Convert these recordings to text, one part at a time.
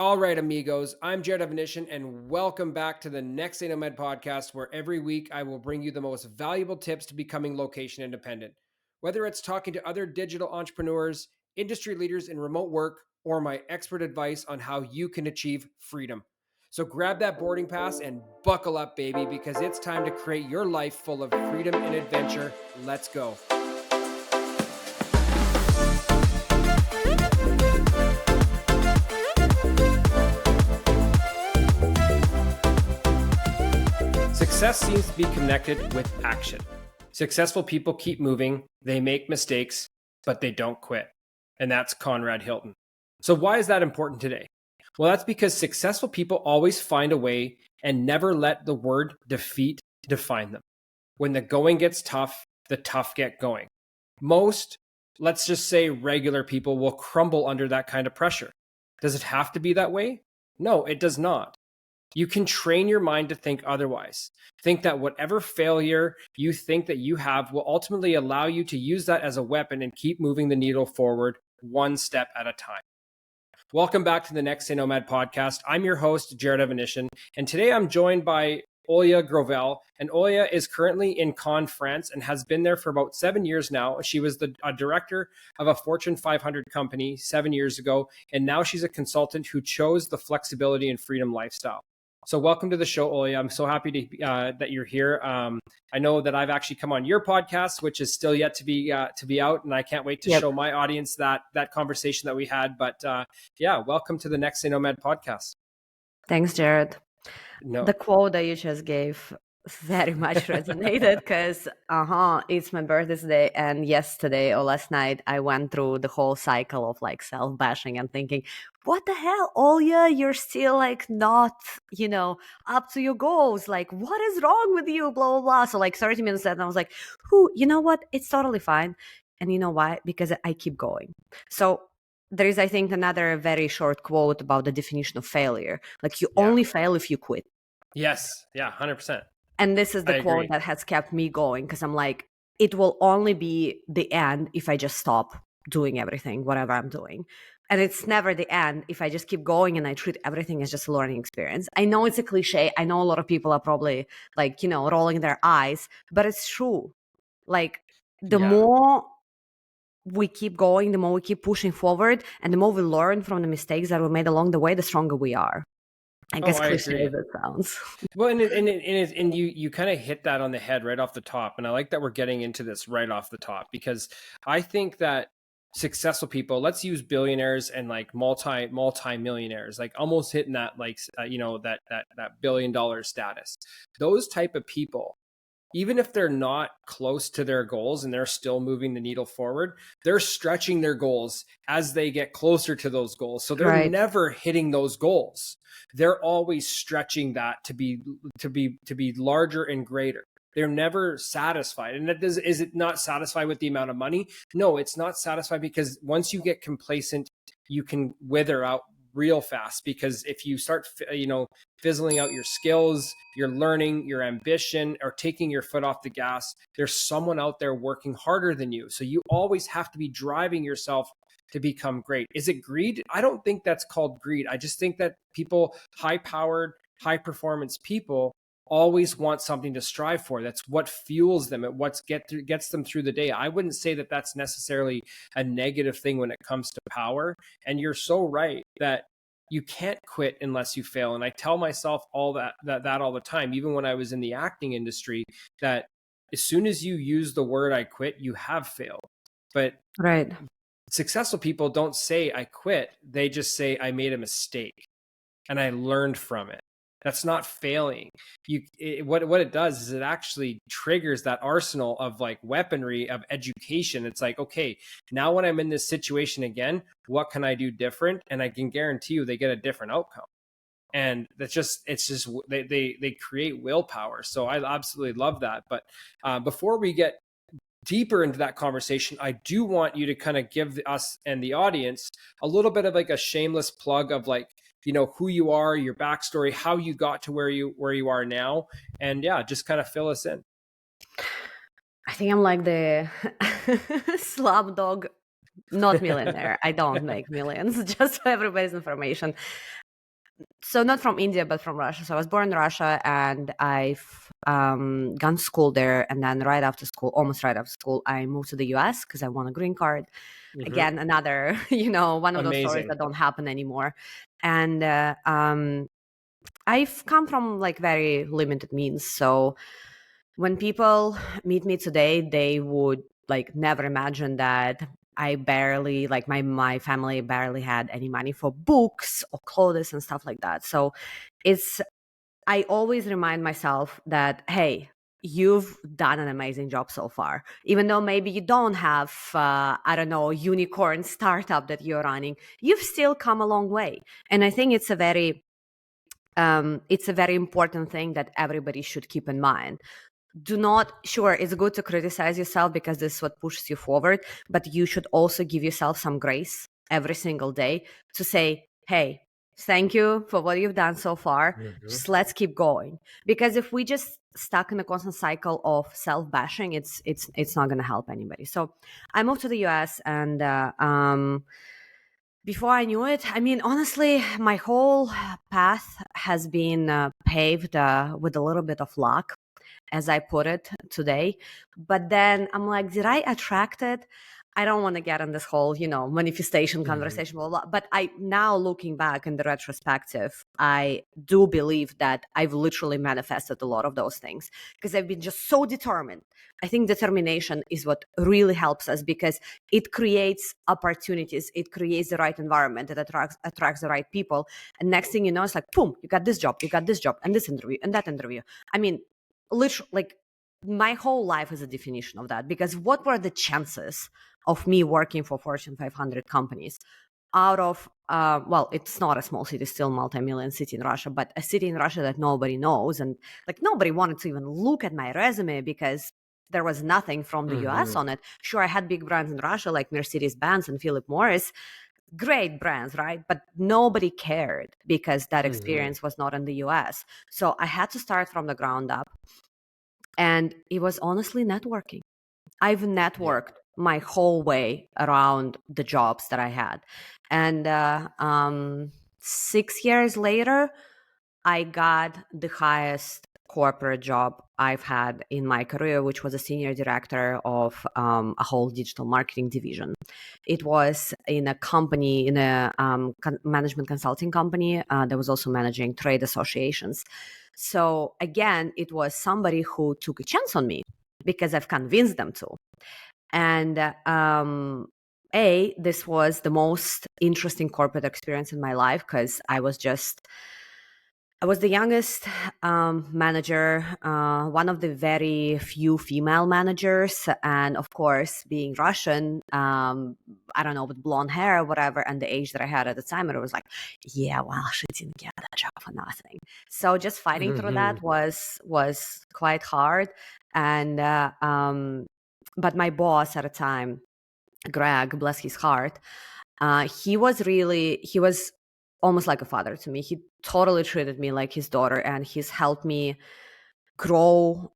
All right, amigos, I'm Jared Evanishin, and welcome back to the NextDay Nomad Podcast, where every week I will bring you the most valuable tips to becoming location independent. Whether it's talking to other digital entrepreneurs, industry leaders in remote work, or my expert advice on how you can achieve freedom. So grab that boarding pass and buckle up, baby, because it's time to create your life full of freedom and adventure. Let's go. Success seems to be connected with action. Successful people keep moving, they make mistakes, but they don't quit. And that's Conrad Hilton. So why is that important today? Well, that's because successful people always find a way and never let the word defeat define them. When the going gets tough, the tough get going. Most, let's just say regular people, will crumble under that kind of pressure. Does it have to be that way? No, it does not. You can train your mind to think otherwise. Think that whatever failure you think that you have will ultimately allow you to use that as a weapon and keep moving the needle forward one step at a time. Welcome back to the NextDay Nomad Podcast. I'm your host, Jared Evanishin, and today I'm joined by Olya Grovel. And Olya is currently in Cannes, France, and has been there for about 7 years now. She was a director of a Fortune 500 company 7 years ago, and now she's a consultant who chose the flexibility and freedom lifestyle. So welcome to the show, Olya. I'm so happy that you're here. I know that I've actually come on your podcast, which is still yet to be out, and I can't wait to show my audience that conversation that we had. But welcome to the NextDay Nomad Podcast. Thanks, Jared. No. The quote that you just gave very much resonated because it's my birthday, and yesterday or last night I went through the whole cycle of like self-bashing and thinking, what the hell, Olya, you're still like not, up to your goals. Like, what is wrong with you? Blah, blah, blah. So like 30 minutes later, I was like, you know what? It's totally fine. And you know why? Because I keep going. So there is, I think, another very short quote about the definition of failure. Like, you only fail if you quit. Yes. Yeah, 100%. And this is the quote that has kept me going, because I'm like, it will only be the end if I just stop doing everything, whatever I'm doing. And it's never the end if I just keep going and I treat everything as just a learning experience. I know it's a cliche. I know a lot of people are probably like, rolling their eyes, but it's true. Like, the more we keep going, the more we keep pushing forward, and the more we learn from the mistakes that we made along the way, the stronger we are. I guess cliche as it sounds. Well, and you kind of hit that on the head right off the top. And I like that we're getting into this right off the top, because I think that successful people, let's use billionaires and like multi-millionaires, like almost hitting that, like, that $1 billion status. Those type of people, even if they're not close to their goals and they're still moving the needle forward, they're stretching their goals as they get closer to those goals. So they're never hitting those goals. They're always stretching that to be larger and greater. They're never satisfied. And is it not satisfied with the amount of money? No, it's not satisfied, because once you get complacent, you can wither out real fast. Because if you start, fizzling out your skills, your learning, your ambition, or taking your foot off the gas, there's someone out there working harder than you. So you always have to be driving yourself to become great. Is it greed? I don't think that's called greed. I just think that people, high-powered, high-performance people, always want something to strive for. That's what fuels them. It gets them through the day. I wouldn't say that that's necessarily a negative thing when it comes to power. And you're so right that you can't quit unless you fail. And I tell myself all that all the time, even when I was in the acting industry, that as soon as you use the word I quit, you have failed. But successful people don't say I quit. They just say I made a mistake and I learned from it. That's not failing. What it does is it actually triggers that arsenal of like weaponry of education. It's like, okay, now when I'm in this situation again, what can I do different? And I can guarantee you they get a different outcome. And they create willpower. So I absolutely love that. But before we get deeper into that conversation, I do want you to kind of give us and the audience a little bit of like a shameless plug of like, who you are, your backstory, how you got to where you are now, and just kind of fill us in. I think I'm like the slumdog, not millionaire. I don't make millions, just for everybody's information. so not from India, but from Russia. So I was born in Russia, and I've gone to school there. And then almost right after school, I moved to the US because I won a green card. Again, another, one of those stories Amazing. that don't happen anymore. And I've come from like very limited means. So when people meet me today, they would like never imagine that I barely, like my family barely had any money for books or clothes and stuff like that. So I always remind myself that, hey, you've done an amazing job so far. Even though maybe you don't have, I don't know, unicorn startup that you're running, you've still come a long way. And I think it's a very important thing that everybody should keep in mind. Sure, it's good to criticize yourself because this is what pushes you forward, but you should also give yourself some grace every single day to say, hey, thank you for what you've done so far. Just let's keep going. Because if we just stuck in a constant cycle of self-bashing, it's not going to help anybody. So I moved to the US, and before I knew it, I mean, honestly, my whole path has been paved with a little bit of luck, as I put it today. But then I'm like, did I attract it? I don't want to get in this whole, manifestation conversation, blah, blah. But I now looking back in the retrospective, I do believe that I've literally manifested a lot of those things because I've been just so determined. I think determination is what really helps us because it creates opportunities. It creates the right environment. It attracts the right people. And next thing you know, it's like, boom, you got this job, and this interview, and that interview. I mean, literally, like, my whole life is a definition of that, because what were the chances of me working for Fortune 500 companies out of well, it's not a small city, still multi-million city in Russia, but a city in Russia that nobody knows, and like nobody wanted to even look at my resume because there was nothing from the US on it. Sure, I had big brands in Russia like Mercedes-Benz and Philip Morris, great brands, right? But nobody cared because that experience was not in the US. So I had to start from the ground up. And it was honestly networking. I've networked my whole way around the jobs that I had. And 6 years later, I got the highest corporate job I've had in my career, which was a senior director of a whole digital marketing division. It was in a company, in a management consulting company that was also managing trade associations. So again, it was somebody who took a chance on me because I've convinced them to. And this was the most interesting corporate experience in my life because I was the youngest manager, one of the very few female managers. And of course, being Russian, I don't know, with blonde hair or whatever, and the age that I had at the time, it was like, yeah, well, she didn't get that job for nothing. So just fighting through that was quite hard. And but my boss at the time, Greg, bless his heart, he was almost like a father to me. He totally treated me like his daughter, and he's helped me grow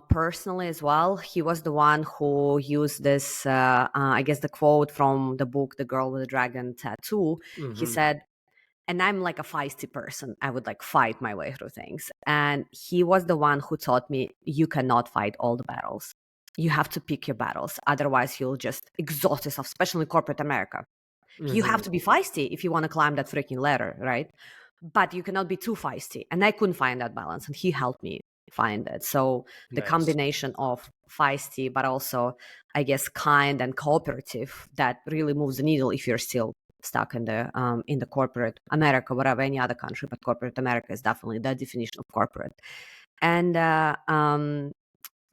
personally as well. He was the one who used this, I guess, the quote from the book, The Girl with the Dragon Tattoo. He said, and I'm like a feisty person. I would like fight my way through things. And he was the one who taught me you cannot fight all the battles. You have to pick your battles. Otherwise, you'll just exhaust yourself, especially in corporate America. You have to be feisty if you want to climb that freaking ladder, right? But you cannot be too feisty. And I couldn't find that balance, and he helped me find it. So the combination of feisty, but also, I guess, kind and cooperative, that really moves the needle if you're still stuck in the corporate America, whatever, any other country, but corporate America is definitely the definition of corporate. And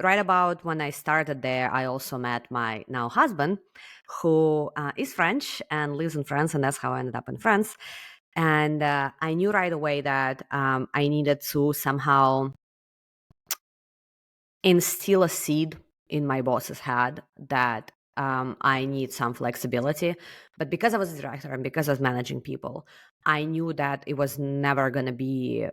right about when I started there, I also met my now husband, who is French and lives in France, and that's how I ended up in France. And I knew right away that I needed to somehow instill a seed in my boss's head that I need some flexibility. But because I was a director and because I was managing people, I knew that it was never going to be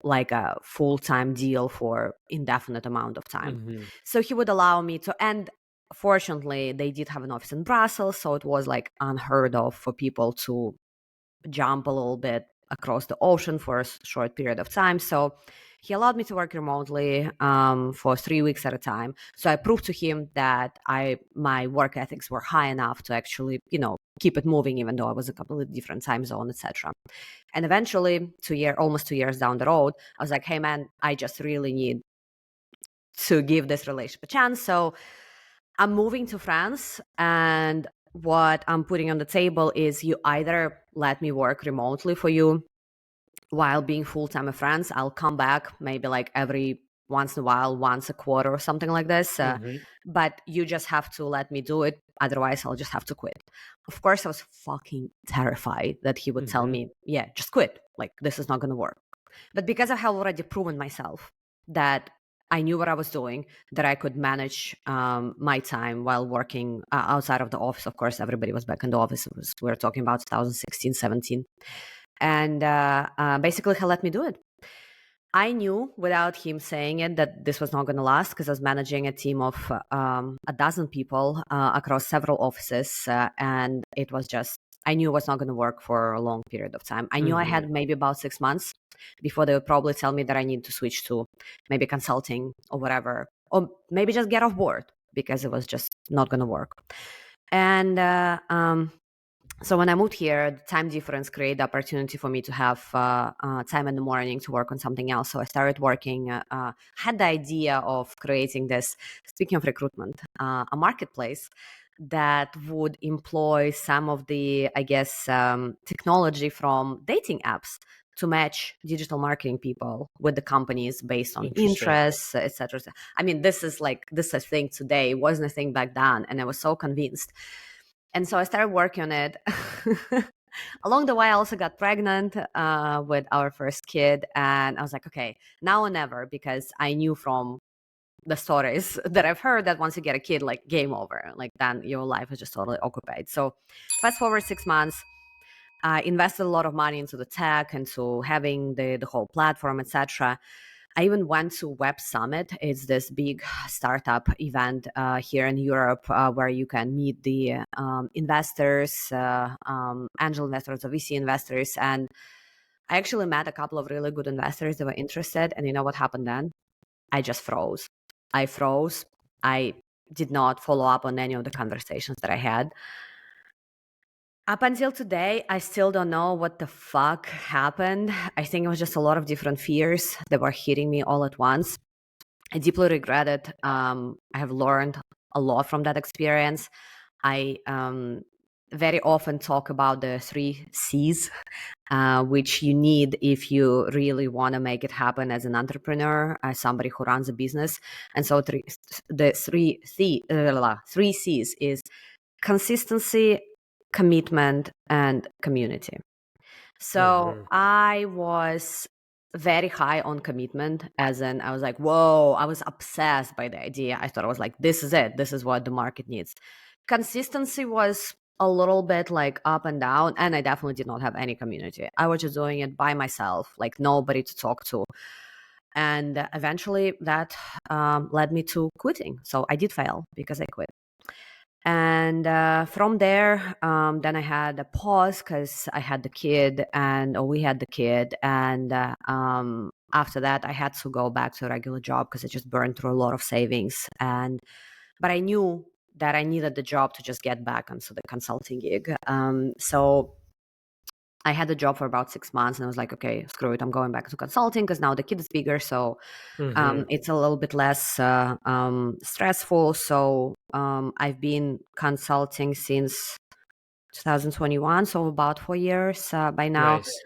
like a full-time deal for indefinite amount of time. So he would allow me to, and fortunately they did have an office in Brussels, so it was like unheard of for people to jump a little bit across the ocean for a short period of time. So he allowed me to work remotely for 3 weeks at a time. So I proved to him that my work ethics were high enough to actually, keep it moving, even though I was a completely different time zone, etc. And eventually, almost 2 years down the road, I was like, hey man, I just really need to give this relationship a chance. So I'm moving to France, and what I'm putting on the table is you either let me work remotely for you while being full-time in France. I'll come back maybe like every once in a while, once a quarter or something like this. But you just have to let me do it. Otherwise, I'll just have to quit. Of course, I was fucking terrified that he would tell me, yeah, just quit. Like, this is not going to work. But because I have already proven myself that I knew what I was doing, that I could manage my time while working outside of the office. Of course, everybody was back in the office. We were talking about 2016, 17. And basically, he let me do it. I knew without him saying it that this was not going to last, because I was managing a team of a dozen people across several offices. And it was just, I knew it was not going to work for a long period of time. I knew I had maybe about 6 months before they would probably tell me that I need to switch to maybe consulting or whatever, or maybe just get off board, because it was just not going to work. And so when I moved here, the time difference created the opportunity for me to have time in the morning to work on something else. So I started working, had the idea of creating this, speaking of recruitment, a marketplace that would employ some of the, I guess, technology from dating apps to match digital marketing people with the companies based on interests, etc. I mean, this is a thing today. It wasn't a thing back then. And I was so convinced. And so I started working on it. Along the way, I also got pregnant with our first kid. And I was like, okay, now or never, because I knew from the stories that I've heard that once you get a kid, like, game over, like, then your life is just totally occupied. So fast forward 6 months, I invested a lot of money into the tech and to having the whole platform, etc. I even went to Web Summit. It's this big startup event here in Europe where you can meet the investors, angel investors, or VC investors. And I actually met a couple of really good investors that were interested. And you know what happened then? I just froze. I froze. I did not follow up on any of the conversations that I had. Up until today, I still don't know what the fuck happened. I think it was just a lot of different fears that were hitting me all at once. I deeply regret it. I have learned a lot from that experience. I very often talk about the 3 C's, which you need if you really want to make it happen as an entrepreneur, as somebody who runs a business. And so the 3 C's is consistency, commitment, and community. So I was very high on commitment, as in I was like, whoa, I was obsessed by the idea. I thought I was like, this is it. This is what the market needs. Consistency was a little bit like up and down, and I definitely did not have any community. I was just doing it by myself, like nobody to talk to. And eventually that led me to quitting. So I did fail because I quit. And from there, then I had a pause because I had the kid, or we had the kid. And after that, I had to go back to a regular job because I just burned through a lot of savings. But I knew that I needed the job to just get back onto the consulting gig. So I had the job for about 6 months, and I was like, okay, screw it, I'm going back to consulting because now the kid is bigger. So it's a little bit less stressful. So I've been consulting since 2021, so about 4 years by now. Nice.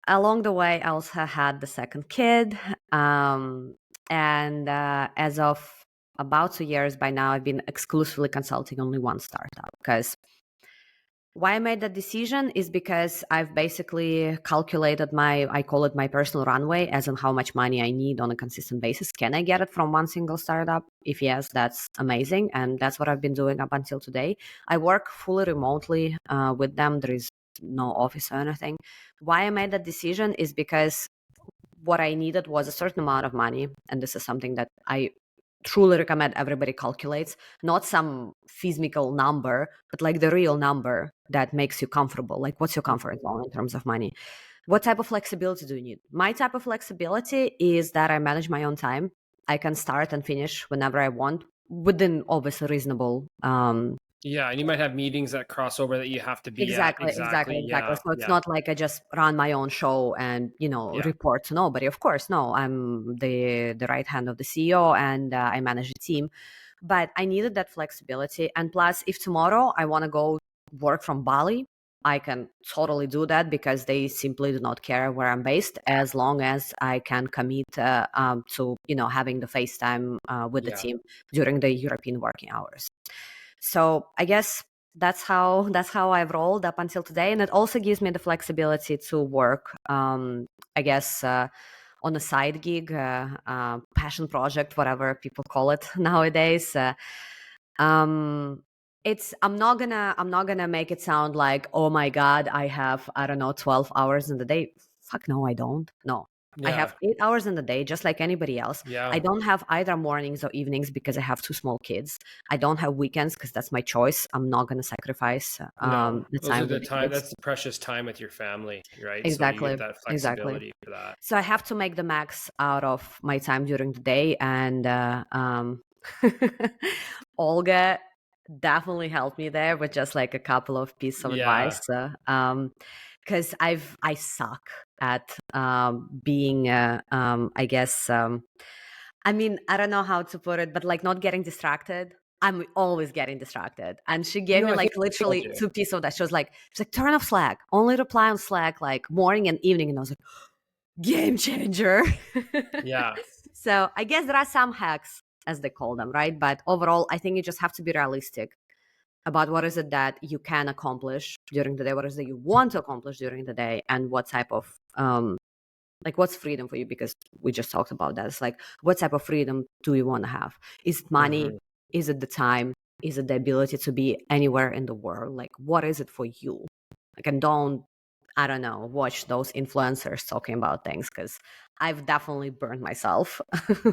Along the way, I also had the second kid. And as of about 2 years by now, I've been exclusively consulting only one startup. Because why I made that decision is because I've basically calculated I call it my personal runway, as in how much money I need on a consistent basis. Can I get it from one single startup? If yes, that's amazing. And that's what I've been doing up until today. I work fully remotely with them. There is no office or anything. Why I made that decision is because what I needed was a certain amount of money. And this is something that I truly recommend everybody calculates, not some physical number, but like the real number that makes you comfortable. Like, what's your comfort zone in terms of money? What type of flexibility do you need? My type of flexibility is that I manage my own time. I can start and finish whenever I want within obviously reasonable. Yeah, and you might have meetings that cross over that you have to be at. Exactly, exactly, Exactly. exactly. Yeah, So it's yeah, not like I just run my own show and yeah, report to nobody. Of course, no. I'm the right hand of the CEO, and I manage a team. But I needed that flexibility. And plus, if tomorrow I want to go work from Bali, I can totally do that because they simply do not care where I'm based as long as I can commit to having the FaceTime with the yeah. team during the European working hours. So I guess that's how I've rolled up until today, and it also gives me the flexibility to work. I guess on a side gig, passion project, whatever people call it nowadays. Um, it's I'm not gonna make it sound like, oh my god, I have, I don't know, 12 hours in the day. Fuck no, I don't. No. I have Yeah, 8 hours in the day, just like anybody else. I yeah. don't have either mornings or evenings because I have two small kids. I don't have weekends because that's my choice. I'm not going to sacrifice No, the those are time the with the time. kids. That's the precious time with your family, right? So you get Exactly. that Exactly. flexibility for that. So I have to make the max out of my time during the day. And Olga definitely helped me there with just like a couple of pieces of Yeah, advice. Because I suck at being, I guess, I mean, I don't know how to put it, but like not getting distracted. I'm always getting distracted. And she gave no, me I think like I told literally you. two pieces of that. She's like, turn off Slack, only reply on Slack like morning and evening. And I was like, game changer. Yeah, So I guess there are some hacks, as they call them, right? But overall, I think you just have to be realistic about what is it that you can accomplish during the day, what is it you want to accomplish during the day, and what type of like what's freedom for you, because we just talked about that. It's like, what type of freedom do you want to have? Is it money? hmm Is it the time? Is it the ability to be anywhere in the world? Like, what is it for you? Like, and don't, I don't know, watch those influencers talking about things, because I've definitely burned myself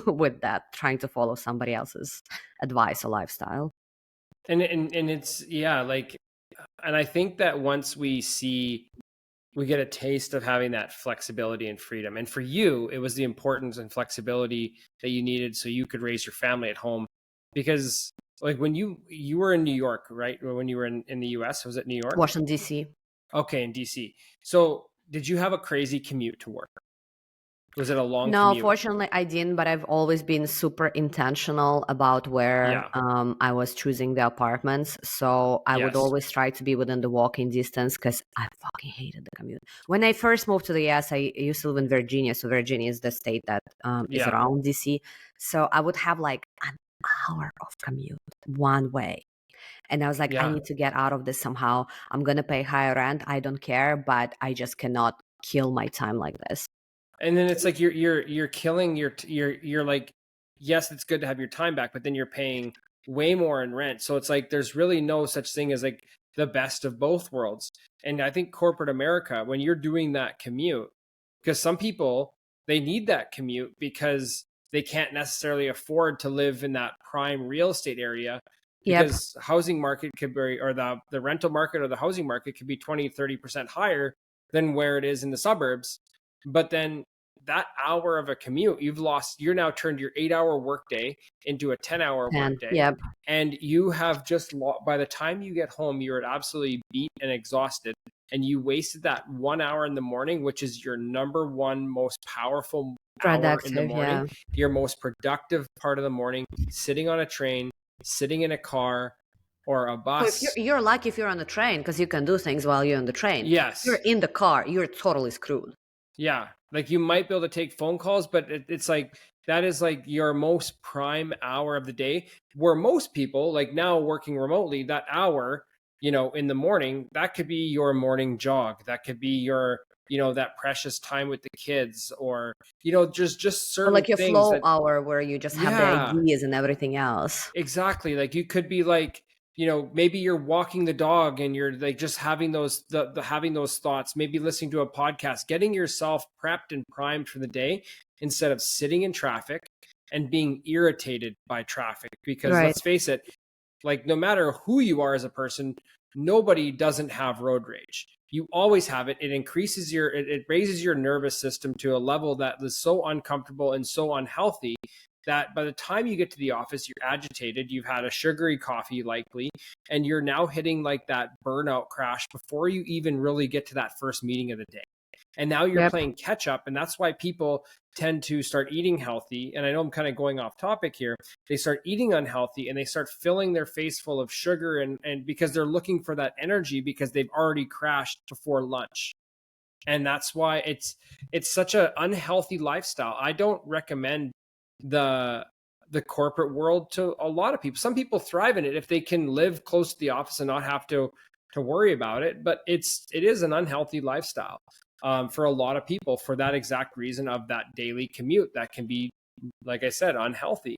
with that, trying to follow somebody else's advice or lifestyle. and it's yeah, like, and I think that once we get a taste of having that flexibility and freedom, and for you, it was the importance and flexibility that you needed so you could raise your family at home, because like when you were in New York, right? Or when you were in the US, was it New York? Washington, D.C. Okay, in DC. So did you have a crazy commute to work? Was it a long No, commute? fortunately, I didn't, but I've always been super intentional about where Yeah. I was choosing the apartments. So I would Yes. always try to be within the walking distance because I fucking hated the commute. When I first moved to the US, I used to live in Virginia. So Virginia is the state that is Yeah. around DC. So I would have like an hour of commute one way. And I was like, I Yeah. need to get out of this somehow. I'm going to pay higher rent. I don't care, but I just cannot kill my time like this. And then it's like you're killing you're like, yes, it's good to have your time back, but then you're paying way more in rent. So it's like there's really no such thing as like the best of both worlds. And I think corporate America, when you're doing that commute, because some people, they need that commute because they can't necessarily afford to live in that prime real estate area, Yep. because housing market could be, or the rental market or the housing market could be 20-30% higher than where it is in the suburbs. But then that hour of a commute, you're now turned your 8 hour workday into a 10 hour And workday. yep. And you have just, by the time you get home, you're absolutely beat and exhausted. And you wasted that 1 hour in the morning, which is your number one most powerful hour in the Productive, morning, yeah. your most productive part of the morning, sitting on a train, sitting in a car or a Oh, if bus. you're lucky if you're on the train because you can do things while you're on the train. If you're Yes. in the car, you're totally screwed. Yeah, like you might be able to take phone calls, but it's like that is like your most prime hour of the day. Where most people, like now working remotely, that hour, in the morning, that could be your morning jog. That could be your, that precious time with the kids, or just Or certain like your things flow that, hour where you just have the yeah, ideas and everything else. exactly. Like you could be like, maybe you're walking the dog and you're like just having having those thoughts, maybe listening to a podcast, getting yourself prepped and primed for the day instead of sitting in traffic, and being irritated by traffic. Because Right. let's face it, like no matter who you are as a person, nobody doesn't have road rage. You always have it. It increases it raises your nervous system to a level that is so uncomfortable and so unhealthy that by the time you get to the office, you're agitated, you've had a sugary coffee likely, and you're now hitting like that burnout crash before you even really get to that first meeting of the day. And now you're Yep. playing catch up. And that's why people tend to start eating healthy. And I know I'm kind of going off topic here. They start eating unhealthy and they start filling their face full of sugar and because they're looking for that energy because they've already crashed before lunch. And that's why it's such an unhealthy lifestyle. I don't recommend the corporate world to a lot of people. Some people thrive in it if they can live close to the office and not have to worry about it. But it is an unhealthy lifestyle for a lot of people for that exact reason of that daily commute that can be, like I said, unhealthy.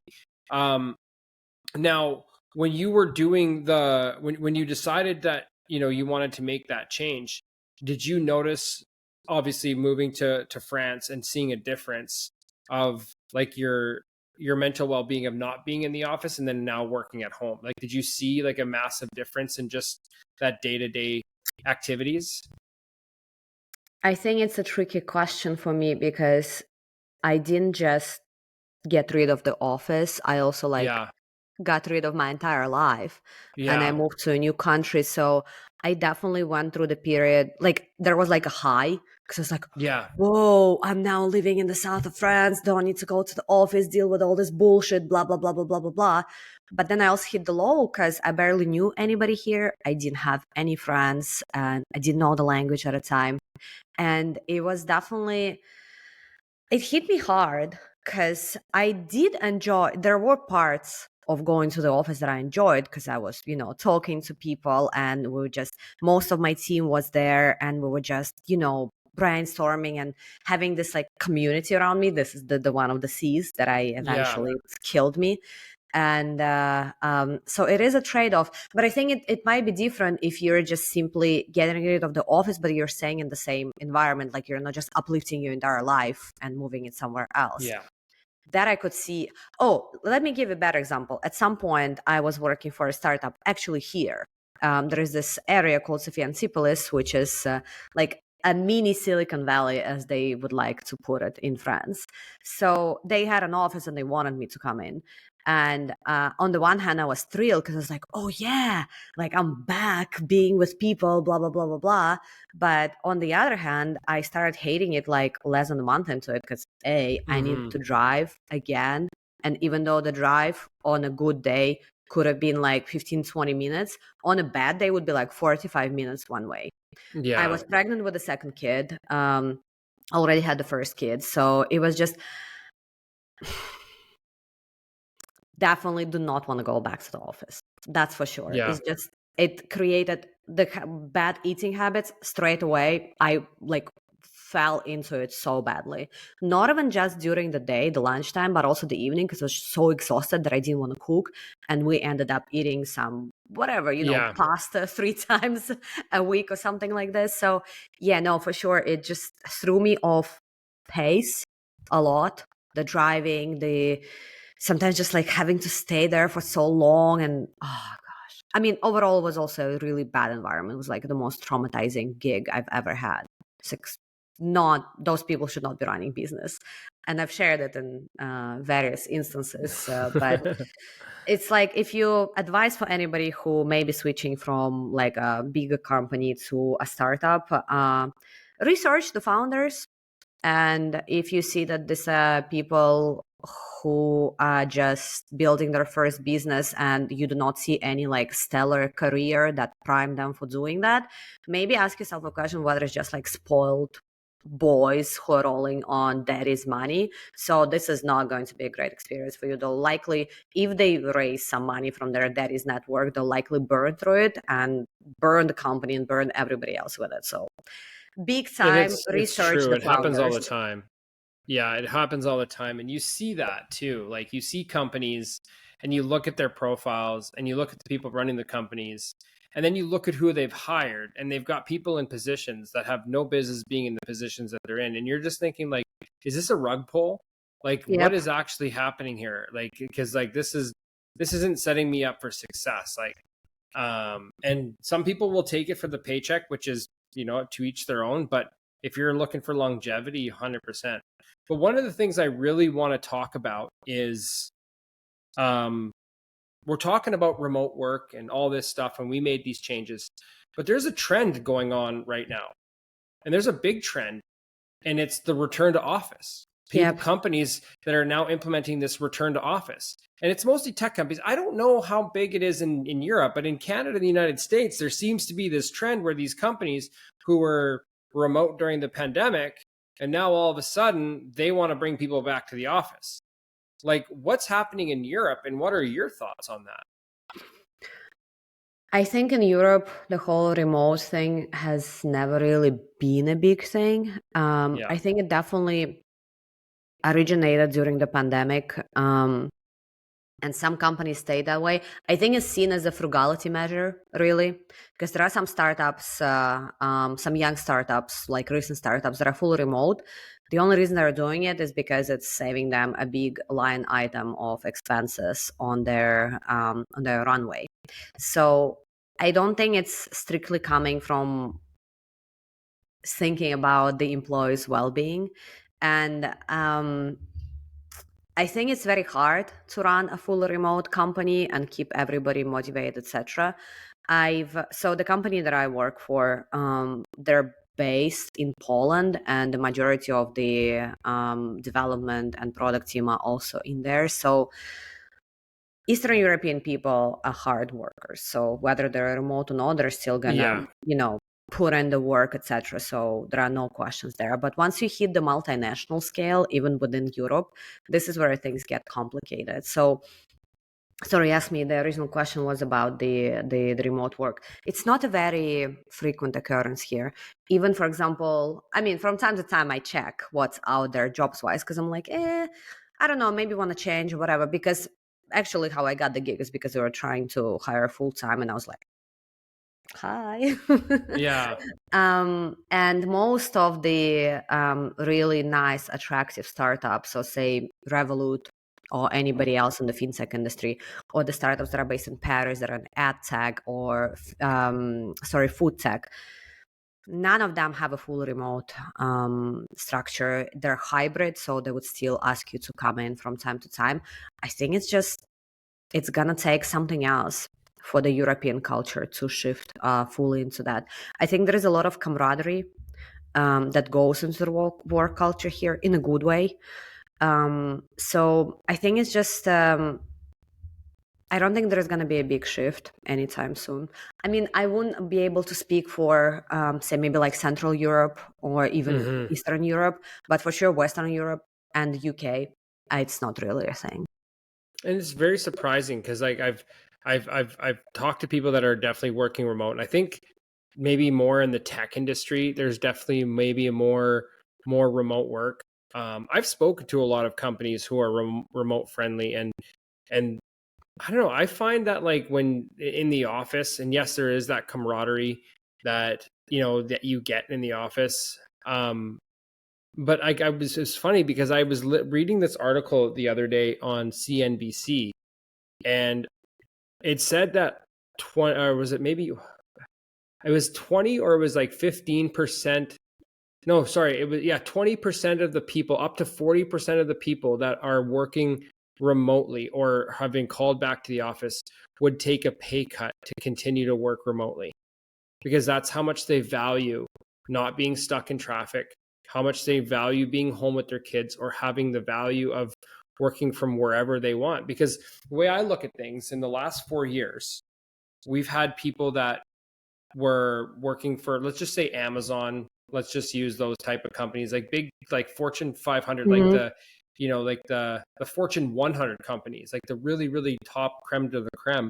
Now, when you were doing when you decided that you wanted to make that change, did you notice, obviously moving to France and seeing a difference of like your mental well-being of not being in the office and then now working at home? Like, did you see like a massive difference in just that day-to-day activities? I think it's a tricky question for me because I didn't just get rid of the office. I also Yeah. got rid of my entire life and I Yeah. moved to a new country. So I definitely went through the period, like there was like a high because I was like, Yeah. whoa, I'm now living in the south of France. Don't need to go to the office, deal with all this bullshit, blah, blah, blah, blah, blah, blah, blah. But then I also hit the low because I barely knew anybody here. I didn't have any friends and I didn't know the language at the time. And it was definitely, it hit me hard because I did enjoy, there were parts of going to the office that I enjoyed because I was, talking to people and we were just, most of my team was there and we were just, brainstorming and having this like community around me. This is the one of the C's that I Yeah. eventually killed me. And so it is a trade-off, but I think it might be different if you're just simply getting rid of the office but you're staying in the same environment, like you're not just uplifting your entire life and moving it somewhere else. Yeah. That I could see. Oh, let me give a better example. At some point I was working for a startup actually here. There is this area called Sofia Antipolis, which is like a mini Silicon Valley, as they would like to put it in France. So they had an office and they wanted me to come in. And on the one hand, I was thrilled because I was like, oh, yeah, like I'm back being with people, blah, blah, blah, blah, blah. But on the other hand, I started hating it like less than a month into it because I needed Mm-hmm. to drive again. And even though the drive on a good day could have been like 15, 20 minutes, on a bad day would be like 45 minutes one way. I Yeah. was pregnant with the second kid, already had the first kid. So it was just definitely do not want to go back to the office. That's for sure. Yeah. It's just, it created the bad eating habits straight away. I like fell into it so badly. Not even just during the day, the lunchtime, but also the evening because I was so exhausted that I didn't want to cook. And we ended up eating some whatever, Yeah. pasta 3 times a week or something like this. So yeah, no, for sure. It just threw me off pace a lot. The driving, the sometimes just like having to stay there for so long. And oh gosh, I mean, overall it was also a really bad environment. It was like the most traumatizing gig I've ever had. It's not, those people should not be running business, and I've shared it in various instances, but it's like, if you advise for anybody who may be switching from like a bigger company to a startup, research the founders. And if you see that these are people who are just building their first business and you do not see any like stellar career that prime them for doing that, maybe ask yourself a question whether it's just like spoiled boys who are rolling on daddy's money. So this is not going to be a great experience for you. They'll likely, if they raise some money from their daddy's network, they'll likely burn through it and burn the company and burn everybody else with it. So big And time it's research true. the It happens all founders. the time. Yeah, it happens all the time. And you see that too. Like you see companies and you look at their profiles and you look at the people running the companies and then you look at who they've hired and they've got people in positions that have no business being in the positions that they're in. And you're just thinking like, is this a rug pull? Like, what Yep. is actually happening here? Like, because like this isn't setting me up for success. Like, and some people will take it for the paycheck, which is, to each their own. But if you're looking for longevity, 100%. But one of the things I really want to talk about is, we're talking about remote work and all this stuff, and we made these changes. But there's a trend going on right now, and there's a big trend, and it's the return to office. Yep. Companies that are now implementing this return to office, and it's mostly tech companies. I don't know how big it is in Europe, but in Canada and the United States, there seems to be this trend where these companies who were remote during the pandemic, and now all of a sudden they want to bring people back to the office. Like, what's happening in Europe, and what are your thoughts on that? I think in Europe, the whole remote thing has never really been a big thing. Yeah. I think it definitely originated during the pandemic, and some companies stay that way. I think it's seen as a frugality measure, really, because there are some startups, some young startups, like recent startups, that are fully remote. The only reason they're doing it is because it's saving them a big line item of expenses on their runway. So I don't think it's strictly coming from thinking about the employees' well-being, and I think it's very hard to run a full remote company and keep everybody motivated, etc. So the company that I work for, they're based in Poland, and the majority of the development and product team are also in there. So Eastern European people are hard workers. So whether they're remote or not, they're still gonna, put in the work, etc. So there are no questions there. But once you hit the multinational scale, even within Europe, this is where things get complicated. So, sorry, ask me. The original question was about the remote work. It's not a very frequent occurrence here. Even, for example, I mean, from time to time, I check what's out there jobs wise, because I'm like, I don't know, maybe want to change or whatever. Because actually, how I got the gig is because they were trying to hire full time, and I was like, hi. Yeah. And most of the really nice, attractive startups, so say Revolut or anybody else in the fintech industry, or the startups that are based in Paris that are in ad tech or food tech, none of them have a full remote structure. They're hybrid, so they would still ask you to come in from time to time. I think it's gonna take something else for the European culture to shift fully into that. I think there is a lot of camaraderie that goes into the work culture here in a good way. So I think it's just, I don't think there's going to be a big shift anytime soon. I mean, I wouldn't be able to speak for, say, maybe like Central Europe or even Eastern Europe, but for sure Western Europe and UK, it's not really a thing. And it's very surprising because like I've talked to people that are definitely working remote, and I think maybe more in the tech industry, there's definitely maybe a more remote work. I've spoken to a lot of companies who are remote friendly, and I don't know. I find that like when in the office, and yes, there is that camaraderie that that you get in the office. But it's funny because I was reading this article the other day on CNBC, and it said that 20, or was it maybe it was 20, or it was like 15%. No, sorry, it was 20% of the people, up to 40% of the people that are working remotely or have been called back to the office would take a pay cut to continue to work remotely, because that's how much they value not being stuck in traffic, how much they value being home with their kids, or having the value of working from wherever they want. Because the way I look at things, in the last 4 years, we've had people that were working for, let's just say Amazon, let's just use those type of companies, like big, like Fortune 500, like the like the Fortune 100 companies, like the really, really top creme de la creme.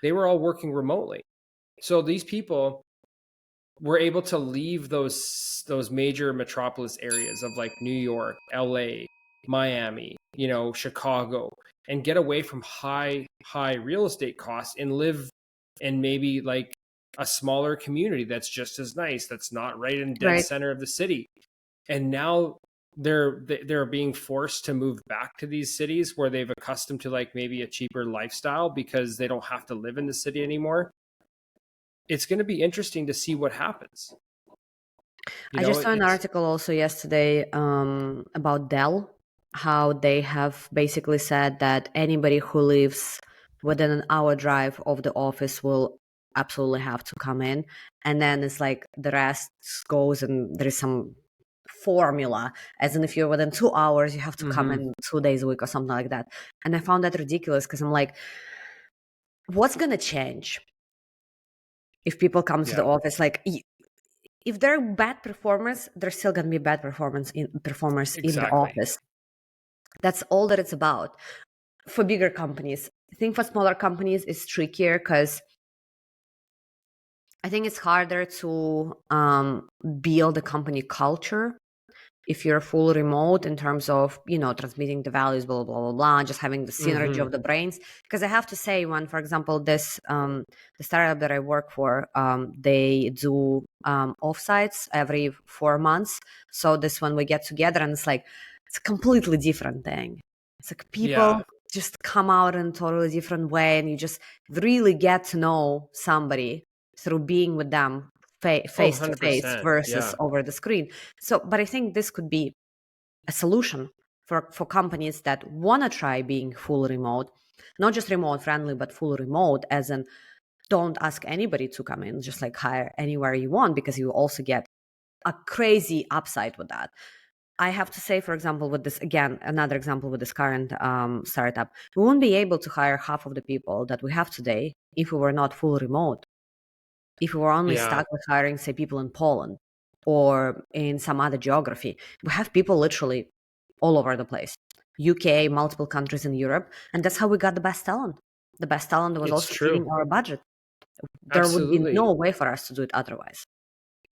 They were all working remotely. So these people were able to leave those major metropolis areas of like New York, LA, Miami, Chicago, and get away from high real estate costs and live in maybe like a smaller community that's just as nice, that's not right in dead Right. center of the city. And now they're being forced to move back to these cities where they've accustomed to like maybe a cheaper lifestyle because they don't have to live in the city anymore. It's going to be interesting to see what happens. I just saw an article also yesterday about Dell, how they have basically said that anybody who lives within an hour drive of the office will absolutely have to come in. And then it's like the rest goes and there is some formula, as in if you're within 2 hours, you have to come in 2 days a week or something like that. And I found that ridiculous because I'm like, what's going to change if people come to the office? Like, if they're bad performers, there's still going to be bad performers in the office. That's all that it's about. For bigger companies, I think for smaller companies, it's trickier because I think it's harder to build a company culture if you're full remote in terms of, transmitting the values, blah, blah, blah, blah, just having the synergy of the brains. Because I have to say, when, for example, this, the startup that I work for, they do offsites every 4 months. So this one we get together and it's like, it's a completely different thing. It's like people just come out in a totally different way and you just really get to know somebody through being with them face to face versus over the screen. So, but I think this could be a solution for companies that want to try being full remote, not just remote friendly, but full remote, as in don't ask anybody to come in, just like hire anywhere you want, because you also get a crazy upside with that. I have to say, for example, with this, again, another example with this current startup, we won't be able to hire half of the people that we have today if we were not full remote. If we were only stuck with hiring, say, people in Poland or in some other geography, we have people literally all over the place. UK, multiple countries in Europe, and that's how we got the best talent. The best talent was also fitting our budget. There would be no way for us to do it otherwise.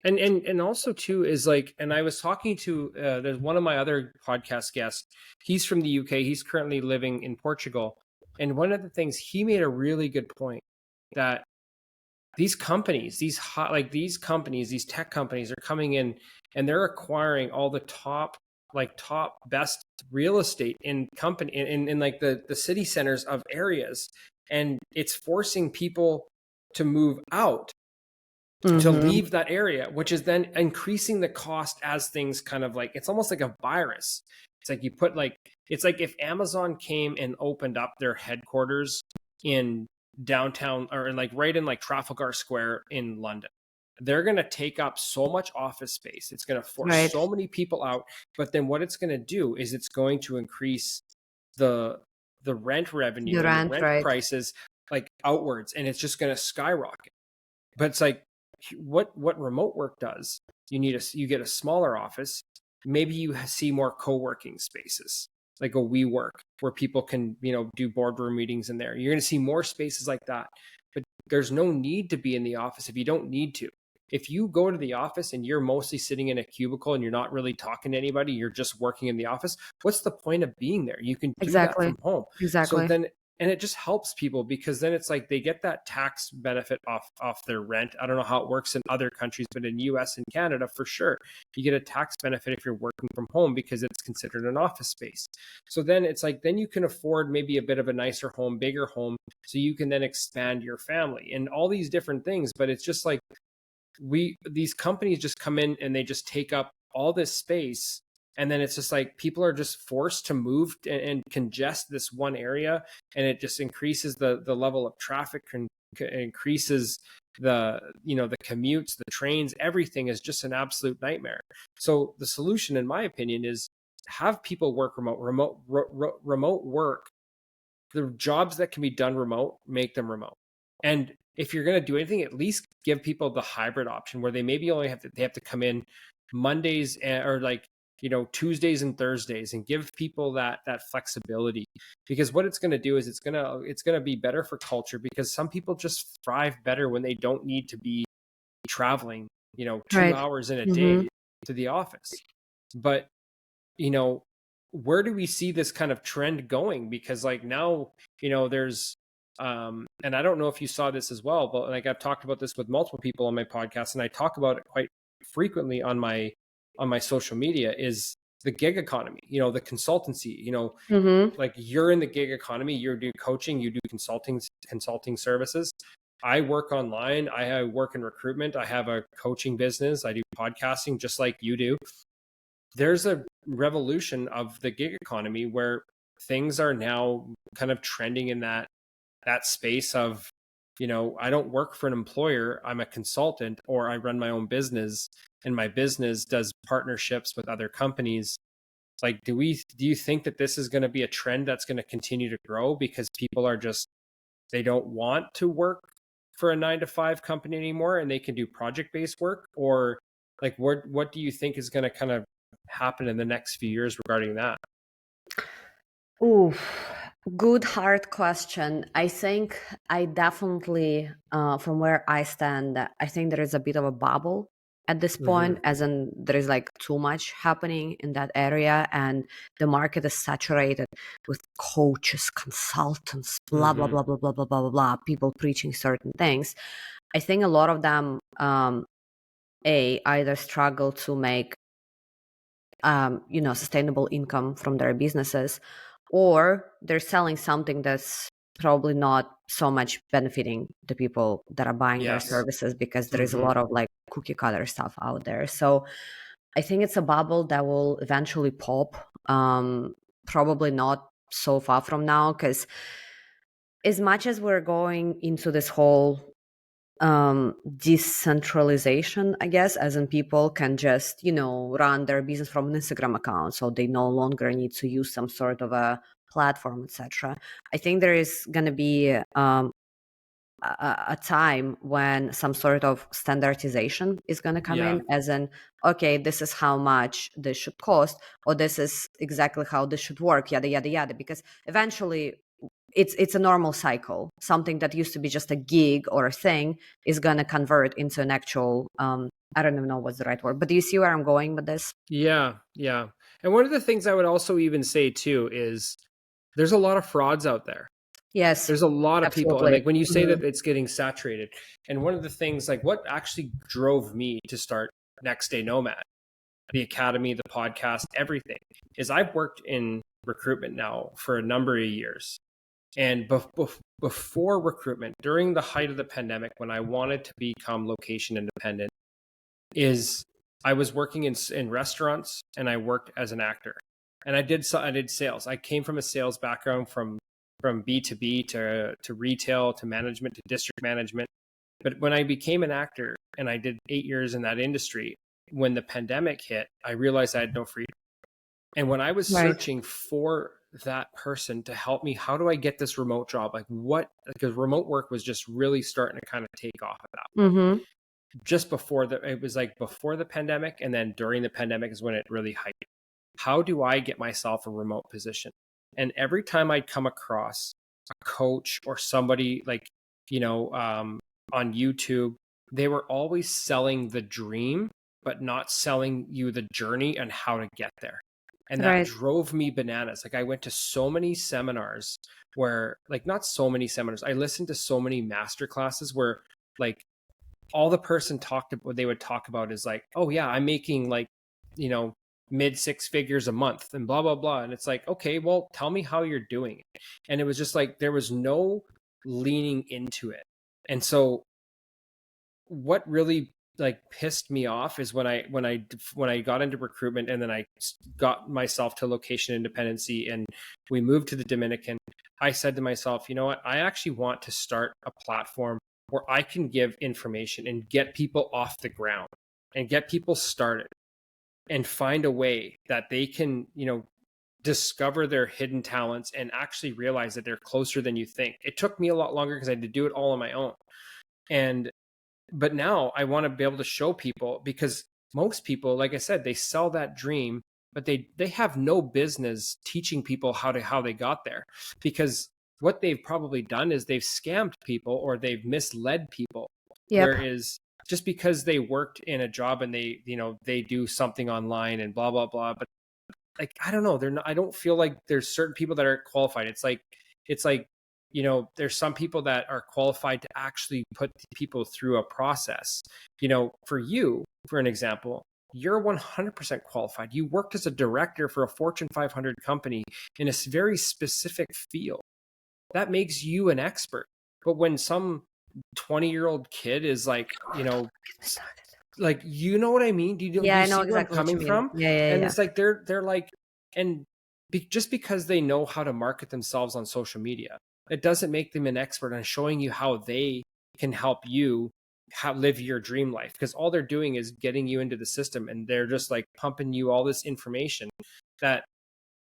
And also too is like, and I was talking to there's one of my other podcast guests. He's from the UK. He's currently living in Portugal, and one of the things he made a really good point that these companies, these tech companies are coming in and they're acquiring all the top best real estate in like the city centers of areas, and it's forcing people to move out to leave that area, which is then increasing the cost as things kind of like, it's almost like a virus. It's like you put like, it's like if Amazon came and opened up their headquarters in downtown or like right in like Trafalgar Square in London. They're going to take up so much office space. It's going to force so many people out. But then what it's going to do is it's going to increase the rent revenue, the rent prices like outwards, and it's just going to skyrocket. But it's like, what remote work does, you get a smaller office. Maybe you see more co-working spaces, like a WeWork, where people can, do boardroom meetings in there. You're going to see more spaces like that. But there's no need to be in the office if you don't need to. If you go to the office and you're mostly sitting in a cubicle and you're not really talking to anybody, you're just working in the office, what's the point of being there? You can do that from home. So then, and it just helps people because then it's like they get that tax benefit off their rent. I don't know how it works in other countries, but in US and Canada, for sure, you get a tax benefit if you're working from home because it's considered an office space. So then it's like, then you can afford maybe a bit of a nicer home, bigger home, so you can then expand your family and all these different things. But it's just like these companies just come in and they just take up all this space. And then it's just like people are just forced to move and congest this one area, and it just increases the level of traffic and increases the commutes, the trains, everything is just an absolute nightmare. So the solution, in my opinion, is have people work remote work. The jobs that can be done remote, make them remote. And if you're going to do anything, at least give people the hybrid option where they maybe only have to come in Mondays or like, Tuesdays and Thursdays, and give people that flexibility. Because what it's going to do is it's going to be better for culture, because some people just thrive better when they don't need to be traveling, 2 hours in a day to the office. But, where do we see this kind of trend going? Because like now, there's and I don't know if you saw this as well, but like I've talked about this with multiple people on my podcast, and I talk about it quite frequently on my social media, is the gig economy, the consultancy, Mm-hmm. like you're in the gig economy, you do coaching, you do consulting services. I work online. I work in recruitment. I have a coaching business. I do podcasting just like you do. There's a revolution of the gig economy where things are now kind of trending in that space of, I don't work for an employer. I'm a consultant, or I run my own business, and my business does partnerships with other companies. Like, do you think that this is going to be a trend that's going to continue to grow because people are just, they don't want to work for a 9 to 5 company anymore and they can do project-based work? Or like, what do you think is going to kind of happen in the next few years regarding that? Ooh, good hard question. I think I definitely, from where I stand, I think there is a bit of a bubble at this point, Mm-hmm. as in there is like too much happening in that area, and the market is saturated with coaches, consultants, blah blah Mm-hmm. blah blah blah blah blah blah blah, people preaching certain things. I think a lot of them, either struggle to make sustainable income from their businesses, or they're selling something that's probably not so much benefiting the people that are buying their Yes. services, because there is a Mm-hmm. lot of like cookie cutter stuff out there. So I think it's a bubble that will eventually pop, probably not so far from now, because as much as we're going into this whole decentralization, I guess, as in people can just run their business from an Instagram account, so they no longer need to use some sort of a platform, etc. I think there is going to be a time when some sort of standardization is going to come Yeah. in, as in, okay, this is how much this should cost, or this is exactly how this should work, yada yada yada, because eventually it's a normal cycle. Something that used to be just a gig or a thing is going to convert into an actual, I don't even know what's the right word, but do you see where I'm going with this? Yeah. Yeah. And one of the things I would also even say too is there's a lot of frauds out there. Yes, There's a lot of people. And absolutely. like when you say Mhm. that it's getting saturated, and one of the things, like what actually drove me to start NextDay Nomad, the academy, the podcast, everything, is I've worked in recruitment now for a number of years. And before recruitment, during the height of the pandemic, when I wanted to become location independent, is I was working in restaurants, and I worked as an actor, and I did sales. I came from a sales background, from B2B to retail to management to district management. But when I became an actor and I did 8 years in that industry, when the pandemic hit, I realized I had no freedom. And when I was Right. searching for that person to help me, how do I get this remote job? Like what? Because remote work was just really starting to kind of take off at that point. Mm-hmm. Just before it was like before the pandemic, and then during the pandemic is when it really hyped. How do I get myself a remote position? And every time I'd come across a coach or somebody like, on YouTube, they were always selling the dream, but not selling you the journey and how to get there. And that Right. drove me bananas. Like I went to so many seminars where, like, not so many seminars, I listened to so many master classes where, like, all the person talked about, what they would talk about is like, oh yeah, I'm making like, you know, mid 6 figures a month and blah, blah, blah. And it's like, okay, well, tell me how you're doing it. And it was just like, there was no leaning into it. And so what really like pissed me off is when I got into recruitment, and then I got myself to location independency, and we moved to the Dominican. I said to myself, you know what? I actually want to start a platform where I can give information and get people off the ground and get people started, and find a way that they can, discover their hidden talents and actually realize that they're closer than you think. It took me a lot longer because I had to do it all on my own. And but now I want to be able to show people, because most people, like I said, they sell that dream, but they have no business teaching people how they got there, because what they've probably done is they've scammed people or they've misled people. Yep. Whereas just because they worked in a job and they do something online and blah blah blah, but like, I don't know, they're not, I don't feel like there's certain people that are qualified. It's like there's some people that are qualified to actually put people through a process. For you, for an example, You're 100% qualified. You worked as a director for a Fortune 500 company in a very specific field. That makes you an expert. But when some 20-year-old kid is like, like, you know what I mean? Do Yeah, you I know see where I'm exactly what you coming mean. from? And Yeah. it's like they're like, and just because they know how to market themselves on social media, it doesn't make them an expert on showing you how they can help you live your dream life. Because all they're doing is getting you into the system, and they're just like pumping you all this information that,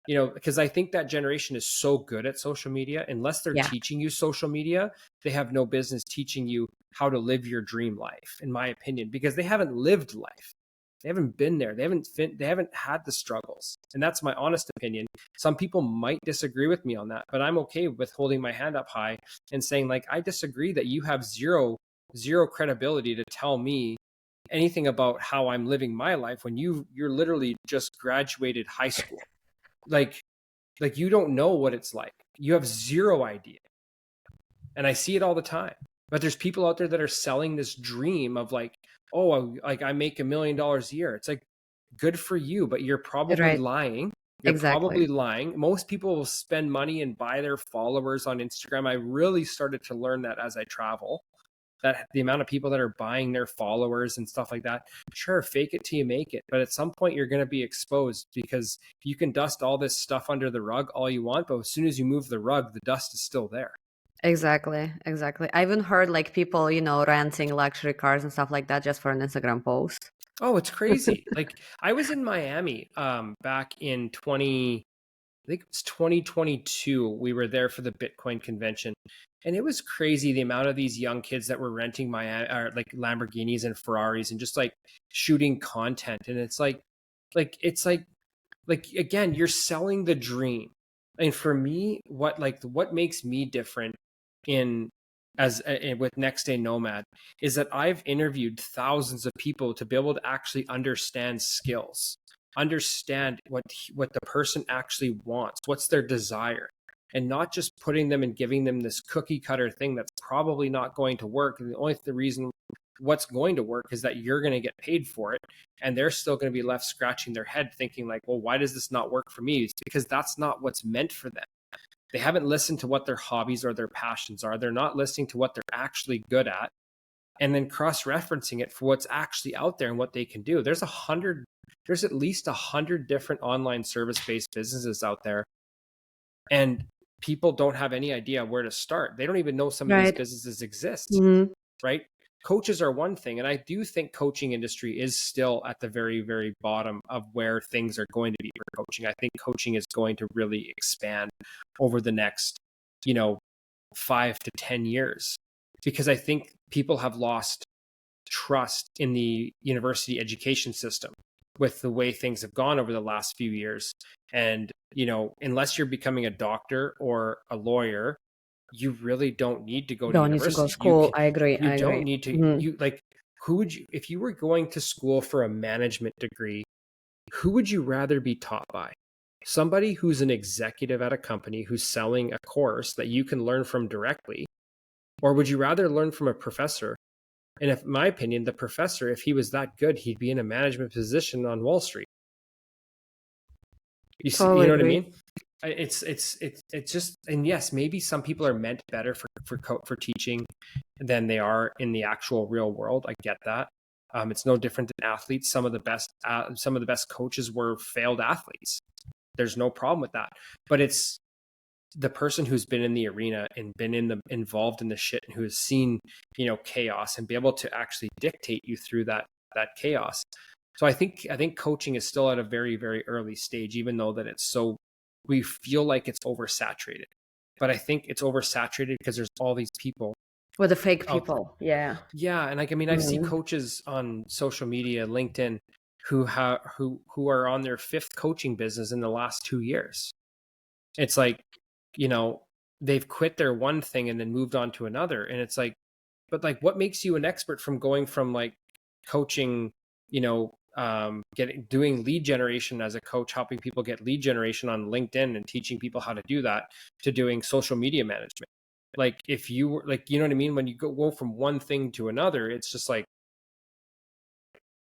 because I think that generation is so good at social media. Unless they're Yeah, teaching you social media, they have no business teaching you how to live your dream life, in my opinion, because they haven't lived life. They haven't been there. They haven't had the struggles. And that's my honest opinion. Some people might disagree with me on that, but I'm okay with holding my hand up high and saying, like, I disagree that you have zero credibility to tell me anything about how I'm living my life when you're literally just graduated high school. Like you don't know what it's like. You have zero idea. And I see it all the time. But there's people out there that are selling this dream of like, oh, like I make $1 million a year. It's like, good for you, but you're probably right. lying. You're Exactly. probably lying. Most people will spend money and buy their followers on Instagram. I really started to learn that as I travel, that the amount of people that are buying their followers and stuff like that. Sure, fake it till you make it, but at some point you're going to be exposed, because you can dust all this stuff under the rug all you want, but as soon as you move the rug, the dust is still there. Exactly. I even heard like people, renting luxury cars and stuff like that just for an Instagram post. Oh, it's crazy. Like, I was in Miami back in 20, I think it was 2022. We were there for the Bitcoin convention. And it was crazy the amount of these young kids that were renting like Lamborghinis and Ferraris and just like shooting content. And it's it's like again, you're selling the dream. And for me, what makes me different in as with NextDay Nomad is that I've interviewed thousands of people to be able to actually understand skills, understand what the person actually wants, what's their desire, and not just putting them and giving them this cookie cutter thing that's probably not going to work. And the reason what's going to work is that you're going to get paid for it, and they're still going to be left scratching their head thinking like, well, why does this not work for me? It's because that's not what's meant for them. They haven't listened to what their hobbies or their passions are. They're not listening to what they're actually good at, and then cross-referencing it for what's actually out there and what they can do. There's at least 100 different online service-based businesses out there, and people don't have any idea where to start. They don't even know some of these Right. businesses exist, Hmm. right? Coaches are one thing, and I do think coaching industry is still at the very, very bottom of where things are going to be for coaching. I think coaching is going to really expand over the next, 5 to 10 years, because I think people have lost trust in the university education system with the way things have gone over the last few years. And, unless you're becoming a doctor or a lawyer, you really don't need to go to Don't need to go to university. You school. I agree. you don't need to Hmm. you like who would you, if you were going to school for a management degree, who would you rather be taught by? Somebody who's an executive at a company who's selling a course that you can learn from directly, or would you rather learn from a professor? And if, in my opinion, the professor, if he was that good, he'd be in a management position on Wall Street. You Totally know what I agree. mean? It's just, and yes, maybe some people are meant better for teaching than they are in the actual real world. I get that. It's no different than athletes. Some of the best coaches were failed athletes. There's no problem with that. But it's the person who's been in the arena and been involved in the shit, and who has seen, chaos, and be able to actually dictate you through that chaos. So I think coaching is still at a very, very early stage, even though that we feel like it's oversaturated. But I think it's oversaturated because there's all these people With the fake out there. people. Yeah. Yeah, and like, I mean, I see Hmm. coaches on social media, LinkedIn, who are on their fifth coaching business in the last 2 years. It's like, you know, they've quit their one thing and then moved on to another. And it's like, but like, what makes you an expert from going from like coaching, doing lead generation as a coach, helping people get lead generation on LinkedIn and teaching people how to do that, to doing social media management? Like, if you were like, you know what I mean? When you go from one thing to another, it's just like,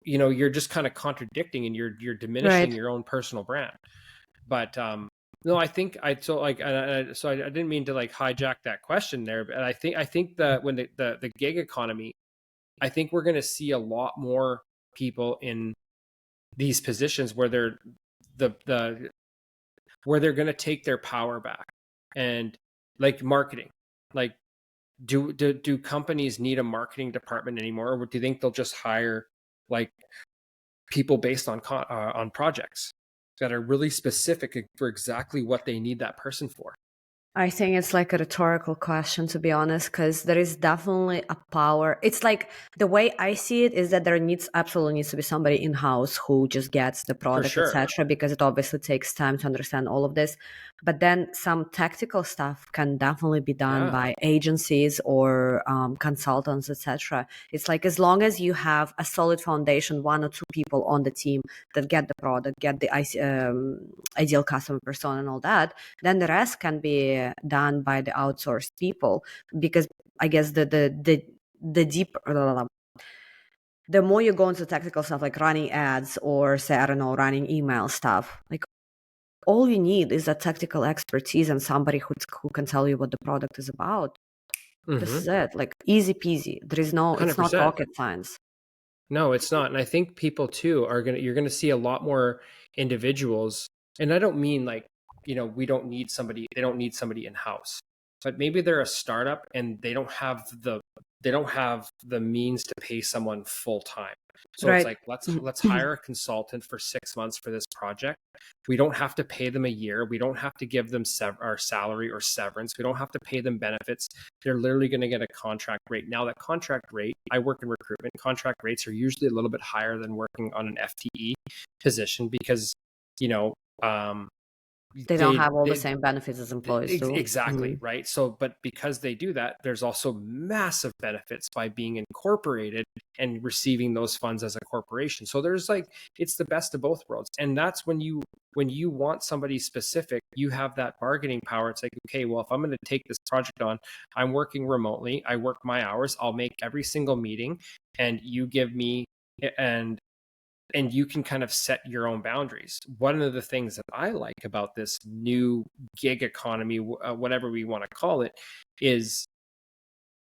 you're just kind of contradicting and you're diminishing Right. your own personal brand. But no, I think I didn't mean to like hijack that question there, but I think that when the gig economy, I think we're going to see a lot more people in these positions where the where they're going to take their power back, and like marketing, like do companies need a marketing department anymore, or do you think they'll just hire like people based on projects that are really specific for exactly what they need that person for? I think it's like a rhetorical question, to be honest, because there is definitely a power. It's like the way I see it is that there absolutely needs to be somebody in house who just gets the For product, sure. etc. Because it obviously takes time to understand all of this. But then some tactical stuff can definitely be done Yeah. by agencies or consultants, etc. It's like as long as you have a solid foundation, one or two people on the team that get the product, get the ideal customer persona, and all that, then the rest can be done by the outsourced people, because I guess the deeper, the more you go into technical stuff like running ads or say, I don't know, running email stuff, like all you need is a technical expertise and somebody who can tell you what the product is about. This Mm-hmm. is it, like easy peasy. It's not 100%. rocket science. No, it's not. And I think people too you're gonna see a lot more individuals. And I don't mean like, they don't need somebody in house, but maybe they're a startup and they don't have the means to pay someone full time. So it's Right. like, let's hire a consultant for 6 months for this project. We don't have to pay them a year. We don't have to give them our salary or severance. We don't have to pay them benefits. They're literally going to get a contract rate. Now, that contract rate, I work in recruitment, contract rates are usually a little bit higher than working on an FTE position because, you know, um, They don't they, have all the they same benefits as employees do. exactly right. So, but because they do that, there's also massive benefits by being incorporated and receiving those funds as a corporation. So there's like, it's the best of both worlds. And that's when you want somebody specific, you have that bargaining power. It's like, okay, well, if I'm going to take this project on, I'm working remotely, I work my hours, I'll make every single meeting, and you give me, and you can kind of set your own boundaries. One of the things that I like about this new gig economy, whatever we want to call it, is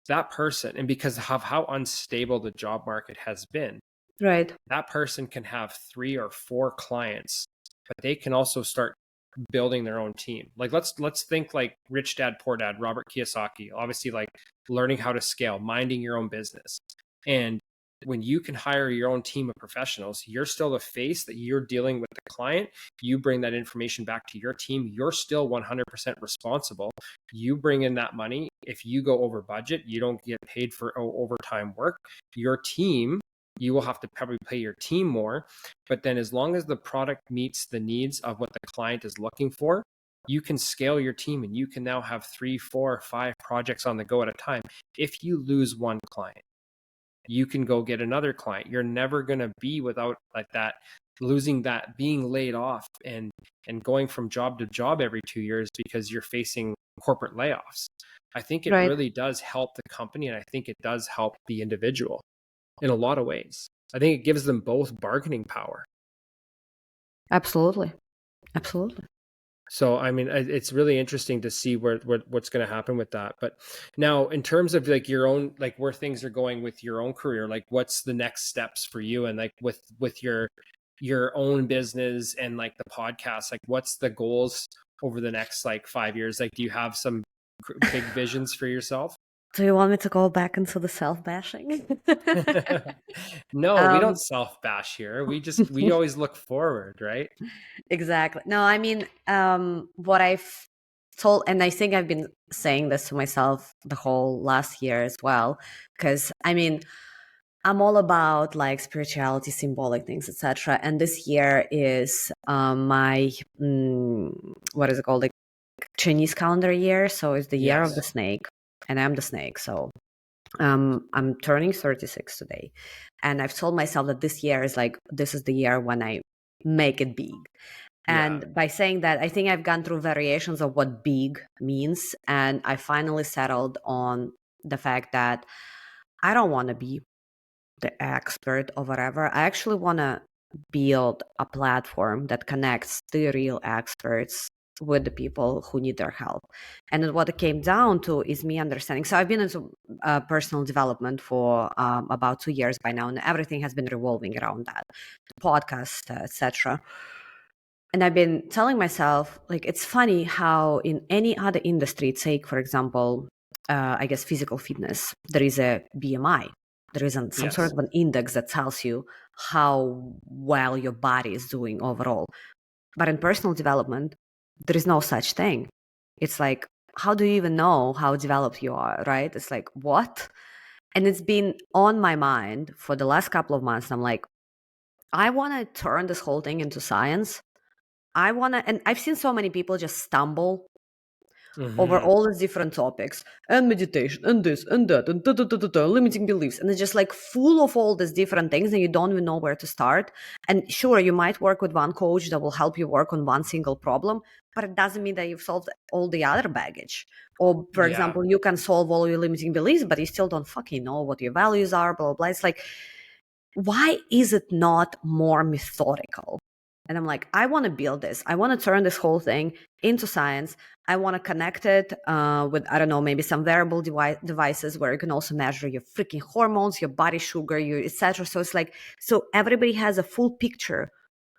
that person, and because of how unstable the job market has been, Right. that person can have 3 or 4 clients, but they can also start building their own team. Like let's think like Rich Dad Poor Dad, Robert Kiyosaki, obviously, like learning how to scale, minding your own business. And when you can hire your own team of professionals, you're still the face that you're dealing with the client. You bring that information back to your team. You're still 100% responsible. You bring in that money. If you go over budget, you don't get paid for overtime work. Your team, you will have to probably pay your team more. But then as long as the product meets the needs of what the client is looking for, you can scale your team and you can now have 3, 4, 5 projects on the go at a time. If you lose one client, you can go get another client. You're never going to be without like that, losing that, being laid off and going from job to job every 2 years because you're facing corporate layoffs. I think it Right. really does help the company, and I think it does help the individual in a lot of ways. I think it gives them both bargaining power. Absolutely. Absolutely. So, I mean, it's really interesting to see what's going to happen with that. But now, in terms of like your own, like where things are going with your own career, like what's the next steps for you, and like with your own business and like the podcast, like what's the goals over the next like 5 years? Like, do you have some big visions for yourself? Do you want me to go back into the self bashing? No, we don't um, self bash here. We always look forward, right? exactly. No, I mean, what I've told, and I think I've been saying this to myself the whole last year as well, because I mean, I'm all about like spirituality, symbolic things, etc. And this year is my what is it called, like Chinese calendar year. So it's the year of the Yes. snake, and I'm the snake. So I'm turning 36 today, and I've told myself that this is the year when I make it big. Yeah. And by saying that, I think I've gone through variations of what big means, and I finally settled on the fact that I don't want to be the expert or whatever. I actually want to build a platform that connects the real experts with the people who need their help. And then what it came down to is me understanding. So I've been into personal development for about 2 years by now, and everything has been revolving around that, the podcast, etc. And I've been telling myself, like, it's funny how in any other industry, take, for example, I guess physical fitness, there is a BMI. There isn't some sort Yes. of an index that tells you how well your body is doing overall. But in personal development, there is no such thing. It's like, how do you even know how developed you are, right? It's like, what? And it's been on my mind for the last couple of months. I'm like, I want to turn this whole thing into science. I want to, and I've seen so many people just stumble over Mm-hmm. all these different topics and meditation and this and that and limiting beliefs. And it's just like full of all these different things and you don't even know where to start. And sure, you might work with one coach that will help you work on one single problem, but it doesn't mean that you've solved all the other baggage. Or, for Yeah. example, you can solve all your limiting beliefs, but you still don't fucking know what your values are, blah, blah, blah. It's like, why is it not more methodical? And I'm like, I want to build this. I want to turn this whole thing into science. I want to connect it with, I don't know, maybe some wearable devices where you can also measure your freaking hormones, your body sugar, your etc. So it's like, so everybody has a full picture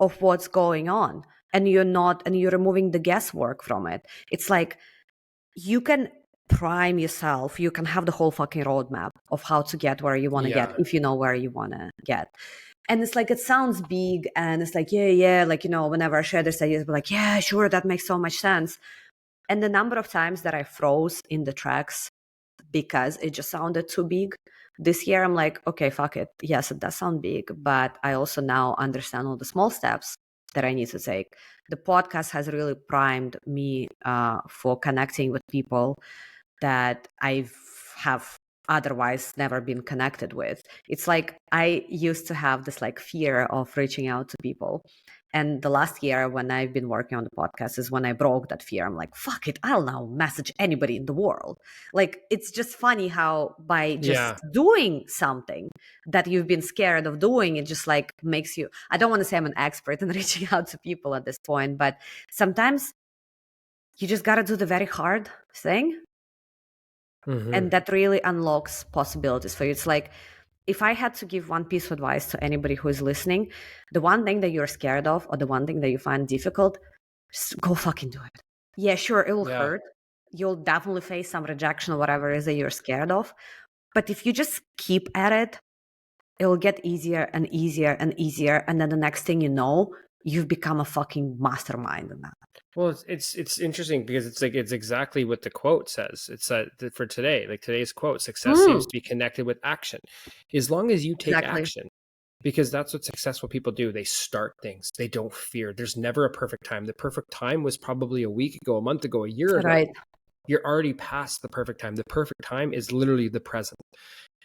of what's going on, and you're removing the guesswork from it. It's like you can prime yourself. You can have the whole fucking roadmap of how to get where you want to get Yeah. if you know where you want to get. And it's like, it sounds big and it's like, yeah, like, whenever I share this idea, it's like, yeah, sure, that makes so much sense. And the number of times that I froze in the tracks because it just sounded too big. This year, I'm like, okay, fuck it. Yes, it does sound big, but I also now understand all the small steps that I need to take. The podcast has really primed me for connecting with people that I have otherwise never been connected with. It's like I used to have this like fear of reaching out to people. And the last year when I've been working on the podcast is when I broke that fear. I'm like, fuck it, I'll now message anybody in the world. Like, it's just funny how by just Yeah. doing something that you've been scared of doing, it just like makes you, I don't want to say I'm an expert in reaching out to people at this point, but sometimes you just got to do the very hard thing. Mm-hmm. And that really unlocks possibilities for you. It's like, if I had to give one piece of advice to anybody who is listening, the one thing that you're scared of or the one thing that you find difficult, just go fucking do it. Yeah, sure, it will Yeah. hurt. You'll definitely face some rejection or whatever it is that you're scared of. But if you just keep at it, it will get easier and easier and easier. And then the next thing you know, you've become a fucking mastermind in that. Well, it's interesting because it's like it's exactly what the quote says. It's for today, like today's quote: "Success seems to be connected with action." As long as you take Exactly. action, because that's what successful people do. They start things. They don't fear. There's never a perfect time. The perfect time was probably a week ago, a month ago, a year ago. Right. You're already past the perfect time. The perfect time is literally the present.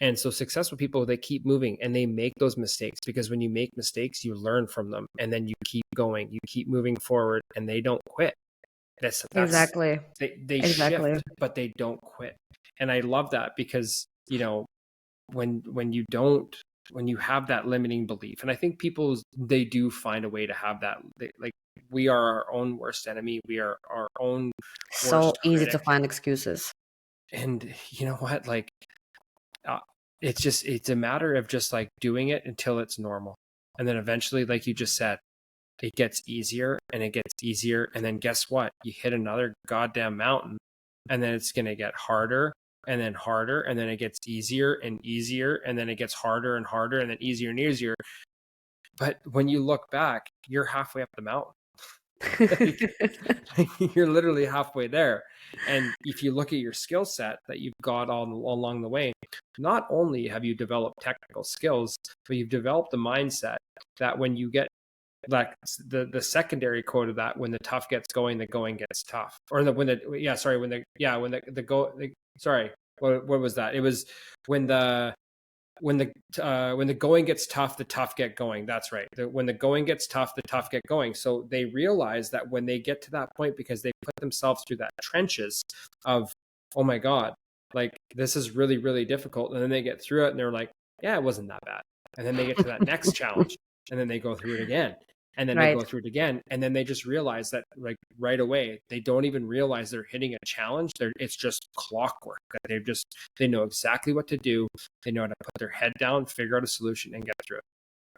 And so successful people, they keep moving and they make those mistakes, because when you make mistakes, you learn from them and then you keep going, you keep moving forward, and they don't quit. That's Exactly. they Exactly. shift, but they don't quit. And I love that because, when you don't, when you have that limiting belief, and I think people, they do find a way to have that, like, we are our own worst enemy. We are our own So worst easy to critic. find excuses. And you know what? Like, uh, it's a matter of just like doing it until it's normal. And then eventually, like you just said, it gets easier and it gets easier. And then guess what? You hit another goddamn mountain, and then it's going to get harder and then harder. And then it gets easier and easier. And then it gets harder and harder and then easier and easier. But when you look back, you're halfway up the mountain. like, you're literally halfway there. And if you look at your skill set that you've got all along the way, not only have you developed technical skills, but you've developed a mindset that when you get, like, the secondary quote of that, when the tough gets going, the going gets tough. Or when the yeah sorry when the yeah when the go the, sorry what was that? It was when the when the going gets tough, the tough get going. That's right. When the going gets tough, the tough get going. So they realize that when they get to that point, because they put themselves through that trenches of, oh my God, like, this is really, really difficult. And then they get through it and they're like, yeah, it wasn't that bad. And then they get to that next challenge, and then they go through it again, and then they Right. go through it again, and then they just realize that, like, right away, they don't even realize they're hitting a challenge. It's just clockwork. They know exactly what to do. They know how to put their head down, figure out a solution, and get through it.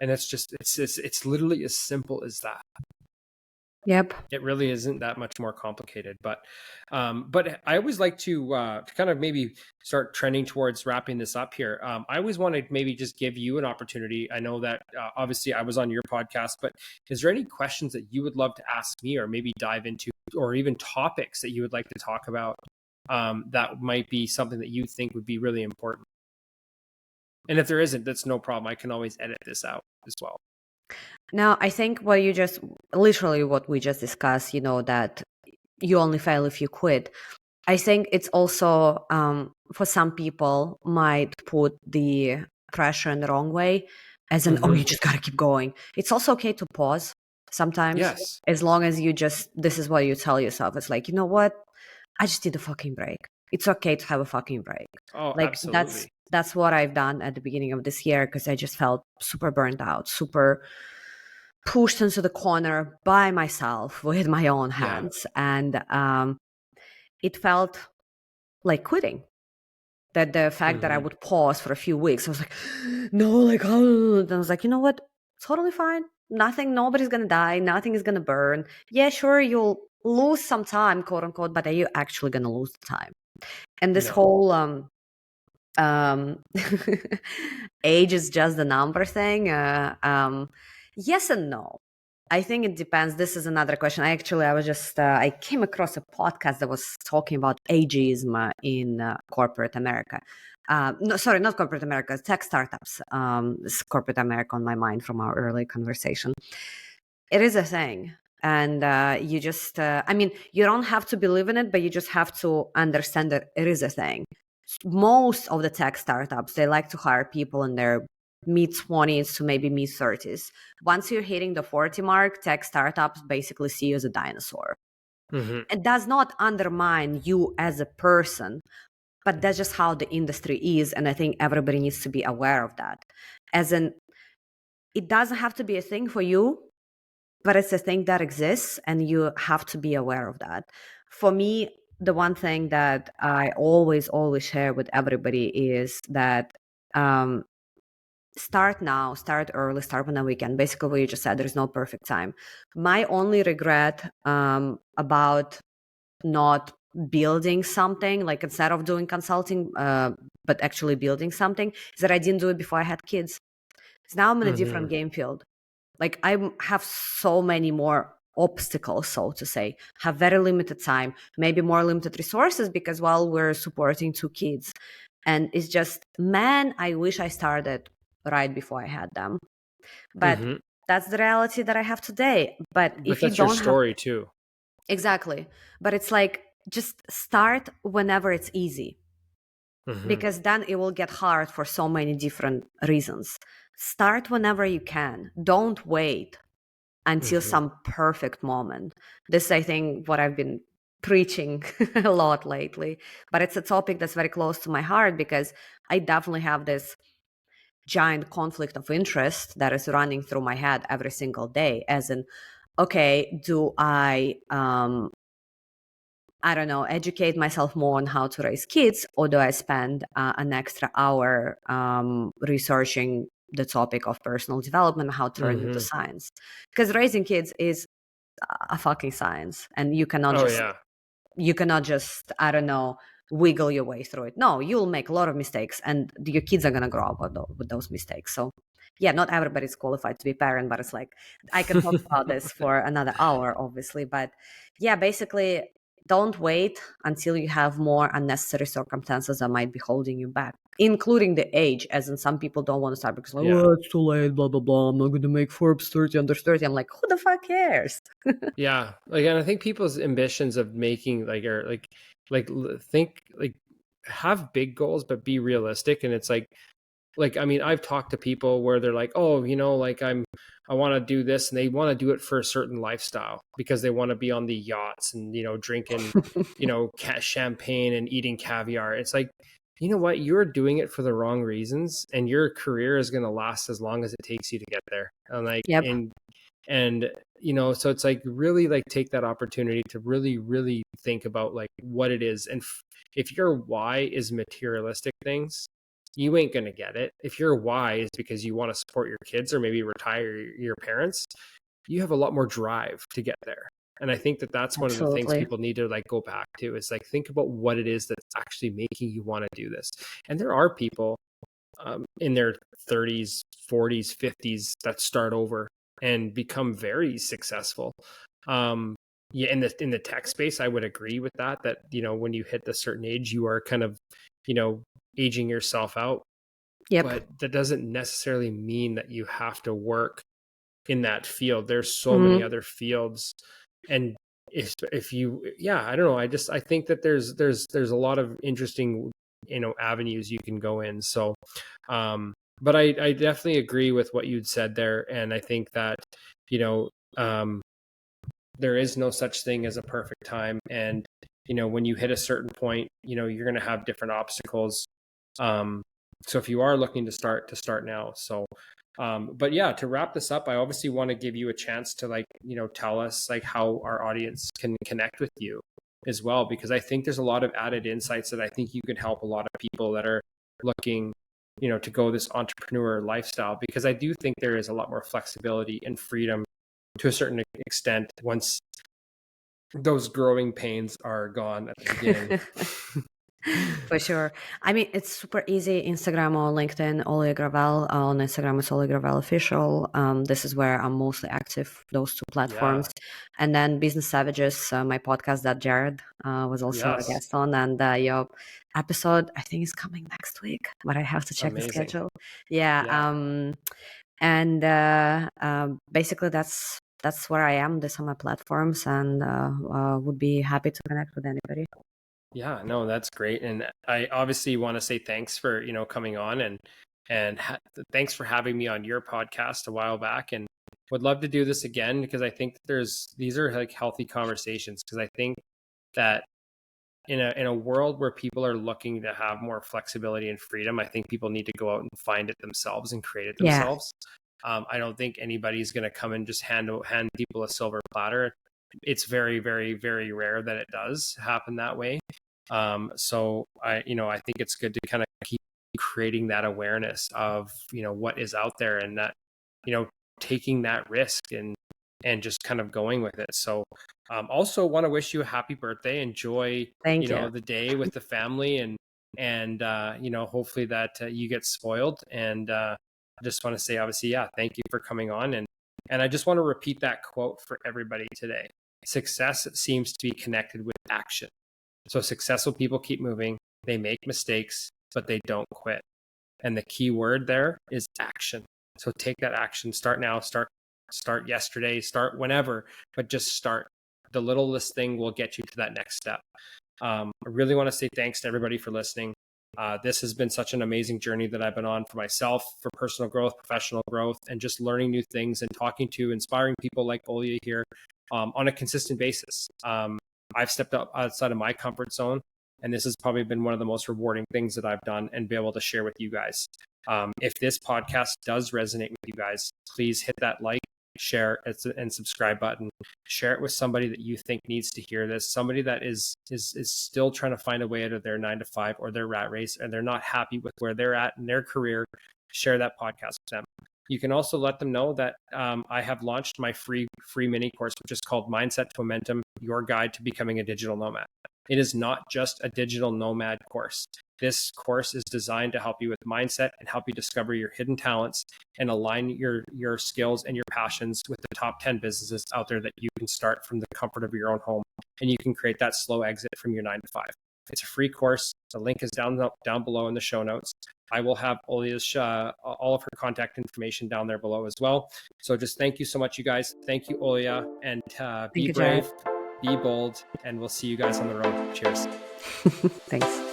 And it's literally as simple as that. Yep. It really isn't that much more complicated, but I always like to kind of maybe start trending towards wrapping this up here. I always want to maybe just give you an opportunity. I know that obviously I was on your podcast, but is there any questions that you would love to ask me, or maybe dive into, or even topics that you would like to talk about that might be something that you think would be really important? And if there isn't, that's no problem. I can always edit this out as well. Now, I think what we just discussed, that you only fail if you quit. I think it's also, for some people, might put the pressure in the wrong way, as in, oh, you just got to keep going. It's also okay to pause sometimes, Yes. as long as this is what you tell yourself. It's like, you know what? I just need a fucking break. It's okay to have a fucking break. Oh, Like, absolutely. that's what I've done at the beginning of this year, because I just felt super burnt out, super pushed into the corner by myself with my own hands. And it felt like quitting. That the fact that I would pause for a few weeks, I was like, no, like, oh, and I was like, you know what? Totally fine. Nobody's going to die. Nothing is going to burn. Yeah, sure, you'll lose some time, quote unquote, but are you actually going to lose the time? And this No. whole age is just a number thing. Yes and no. I think it depends. This is another question. I came across a podcast that was talking about ageism in corporate America. No, sorry, not corporate America, tech startups. This corporate America on my mind from our early conversation. It is a thing. And you just, you don't have to believe in it, but you just have to understand that it is a thing. Most of the tech startups, they like to hire people in their mid-20s to maybe mid-30s. Once you're hitting the 40 mark, tech startups basically see you as a dinosaur. It does not undermine you as a person, but that's just how the industry is. And I think everybody needs to be aware of that. As in, it doesn't have to be a thing for you, but it's a thing that exists, and you have to be aware of that. For me, the one thing that I always share with everybody is that start now, start early, start on a weekend. Basically, what you just said, there is no perfect time. My only regret about not building something, like instead of doing consulting, but actually building something, is that I didn't do it before I had kids. So now I'm in a different game field. Like, I have so many more obstacles, so to say, have very limited time, maybe more limited resources, because while we're supporting 2 kids, and it's just, man, I wish I started right before I had them. But that's the reality that I have today. But if you that's your don't have, story too. exactly, but it's like, just start whenever it's easy, because then it will get hard for so many different reasons. Start whenever you can. Don't wait until some perfect moment. This is, I think, what I've been preaching a lot lately, but it's a topic that's very close to my heart, because I definitely have this giant conflict of interest that is running through my head every single day, as in, okay, do I don't know, educate myself more on how to raise kids, or do I spend an extra hour researching the topic of personal development, how to turn it into science? Because raising kids is a fucking science, and you cannot just, I don't know, wiggle your way through it. No, you'll make a lot of mistakes, and your kids are going to grow up with those mistakes. So yeah, not everybody's qualified to be parent, but it's like, I can talk about this for another hour, obviously. But yeah, basically, don't wait until you have more unnecessary circumstances that might be holding you back, including the age, as in some people don't want to start because, like, oh, it's too late, blah, blah, blah. I'm not going to make Forbes 30 under 30. I'm like, who the fuck cares? Yeah. Like, and I think people's ambitions of making think, like, have big goals, but be realistic. And it's like, I mean, I've talked to people where they're like, oh, like, I want to do this, and they want to do it for a certain lifestyle because they want to be on the yachts and, drinking, champagne and eating caviar. It's like, you know what, you're doing it for the wrong reasons, and your career is going to last as long as it takes you to get there. And like, Yep. and you know, so it's like really like take that opportunity to really, really think about like what it is. And if your why is materialistic things, you ain't going to get it. If your why is because you want to support your kids or maybe retire your parents, you have a lot more drive to get there. And I think that that's one of the things Absolutely. people need to like go back to, is like think about what it is that's actually making you want to do this. And there are people in their 30s, 40s, 50s that start over and become very successful. Yeah, in the tech space, I would agree with that. That, you know, when you hit a certain age, you are kind of, you know, aging yourself out. Yep. But that doesn't necessarily mean that you have to work in that field. There's so many Mhm. other fields. And if you, yeah, I don't know, I think that there's a lot of interesting, you know, avenues you can go in. So but I definitely agree with what you'd said there. And I think that, you know, there is no such thing as a perfect time. And, you know, when you hit a certain point, you know, you're going to have different obstacles. So if you are looking to start now. So but yeah, to wrap this up, I obviously want to give you a chance to, like, you know, tell us like how our audience can connect with you as well, because I think there's a lot of added insights that I think you can help a lot of people that are looking, you know, to go this entrepreneur lifestyle, because I do think there is a lot more flexibility and freedom to a certain extent once those growing pains are gone at the beginning. For sure. I mean, it's super easy. Instagram or LinkedIn, Olya Grovel. On Instagram, it's Olya Grovel Official. This is where I'm mostly active, those two platforms. Yeah. And then Business Savages, my podcast that Jared was also a Yes. guest on. And your episode, I think, is coming next week, but I have to check the Amazing. schedule. Yeah. Yeah. And basically, that's where I am. These are my platforms, and would be happy to connect with anybody. Yeah, no, that's great. And I obviously want to say thanks for, you know, coming on, and thanks for having me on your podcast a while back, and would love to do this again, because I think these are like healthy conversations, because I think that in a world where people are looking to have more flexibility and freedom, I think people need to go out and find it themselves and create it Yeah. themselves. I don't think anybody's going to come and just hand people a silver platter. It's very, very, very rare that it does happen that way. So I think it's good to kind of keep creating that awareness of, you know, what is out there, and that, you know, taking that risk and just kind of going with it. So also want to wish you a happy birthday. Enjoy, you Thank you. know, the day with the family, and you know, hopefully that you get spoiled. And I just want to say, obviously, yeah, thank you for coming on. And I just want to repeat that quote for everybody today. Success seems to be connected with action. So successful people keep moving, they make mistakes, but they don't quit. And the key word there is action. So take that action. Start now, start yesterday, start whenever, but just start. The littlest thing will get you to that next step. I really want to say thanks to everybody for listening. This has been such an amazing journey that I've been on for myself, for personal growth, professional growth, and just learning new things and talking to inspiring people like Olya here on a consistent basis. I've stepped up outside of my comfort zone, and this has probably been one of the most rewarding things that I've done and be able to share with you guys. If this podcast does resonate with you guys, please hit that like, share, and subscribe button. Share it with somebody that you think needs to hear this, somebody that is still trying to find a way out of their 9 to 5 or their rat race, and they're not happy with where they're at in their career. Share that podcast with them. You can also let them know that I have launched my free mini course, which is called Mindset to Momentum, Your Guide to Becoming a Digital Nomad. It is not just a digital nomad course. This course is designed to help you with mindset and help you discover your hidden talents and align your skills and your passions with the top 10 businesses out there that you can start from the comfort of your own home. And you can create that slow exit from your 9 to 5. It's a free course. The link is down below in the show notes. I will have Olya's all of her contact information down there below as well. So just thank you so much, you guys. Thank you, Olya, and be Thank you, Jared. brave, be bold, and we'll see you guys on the road. Cheers. Thanks.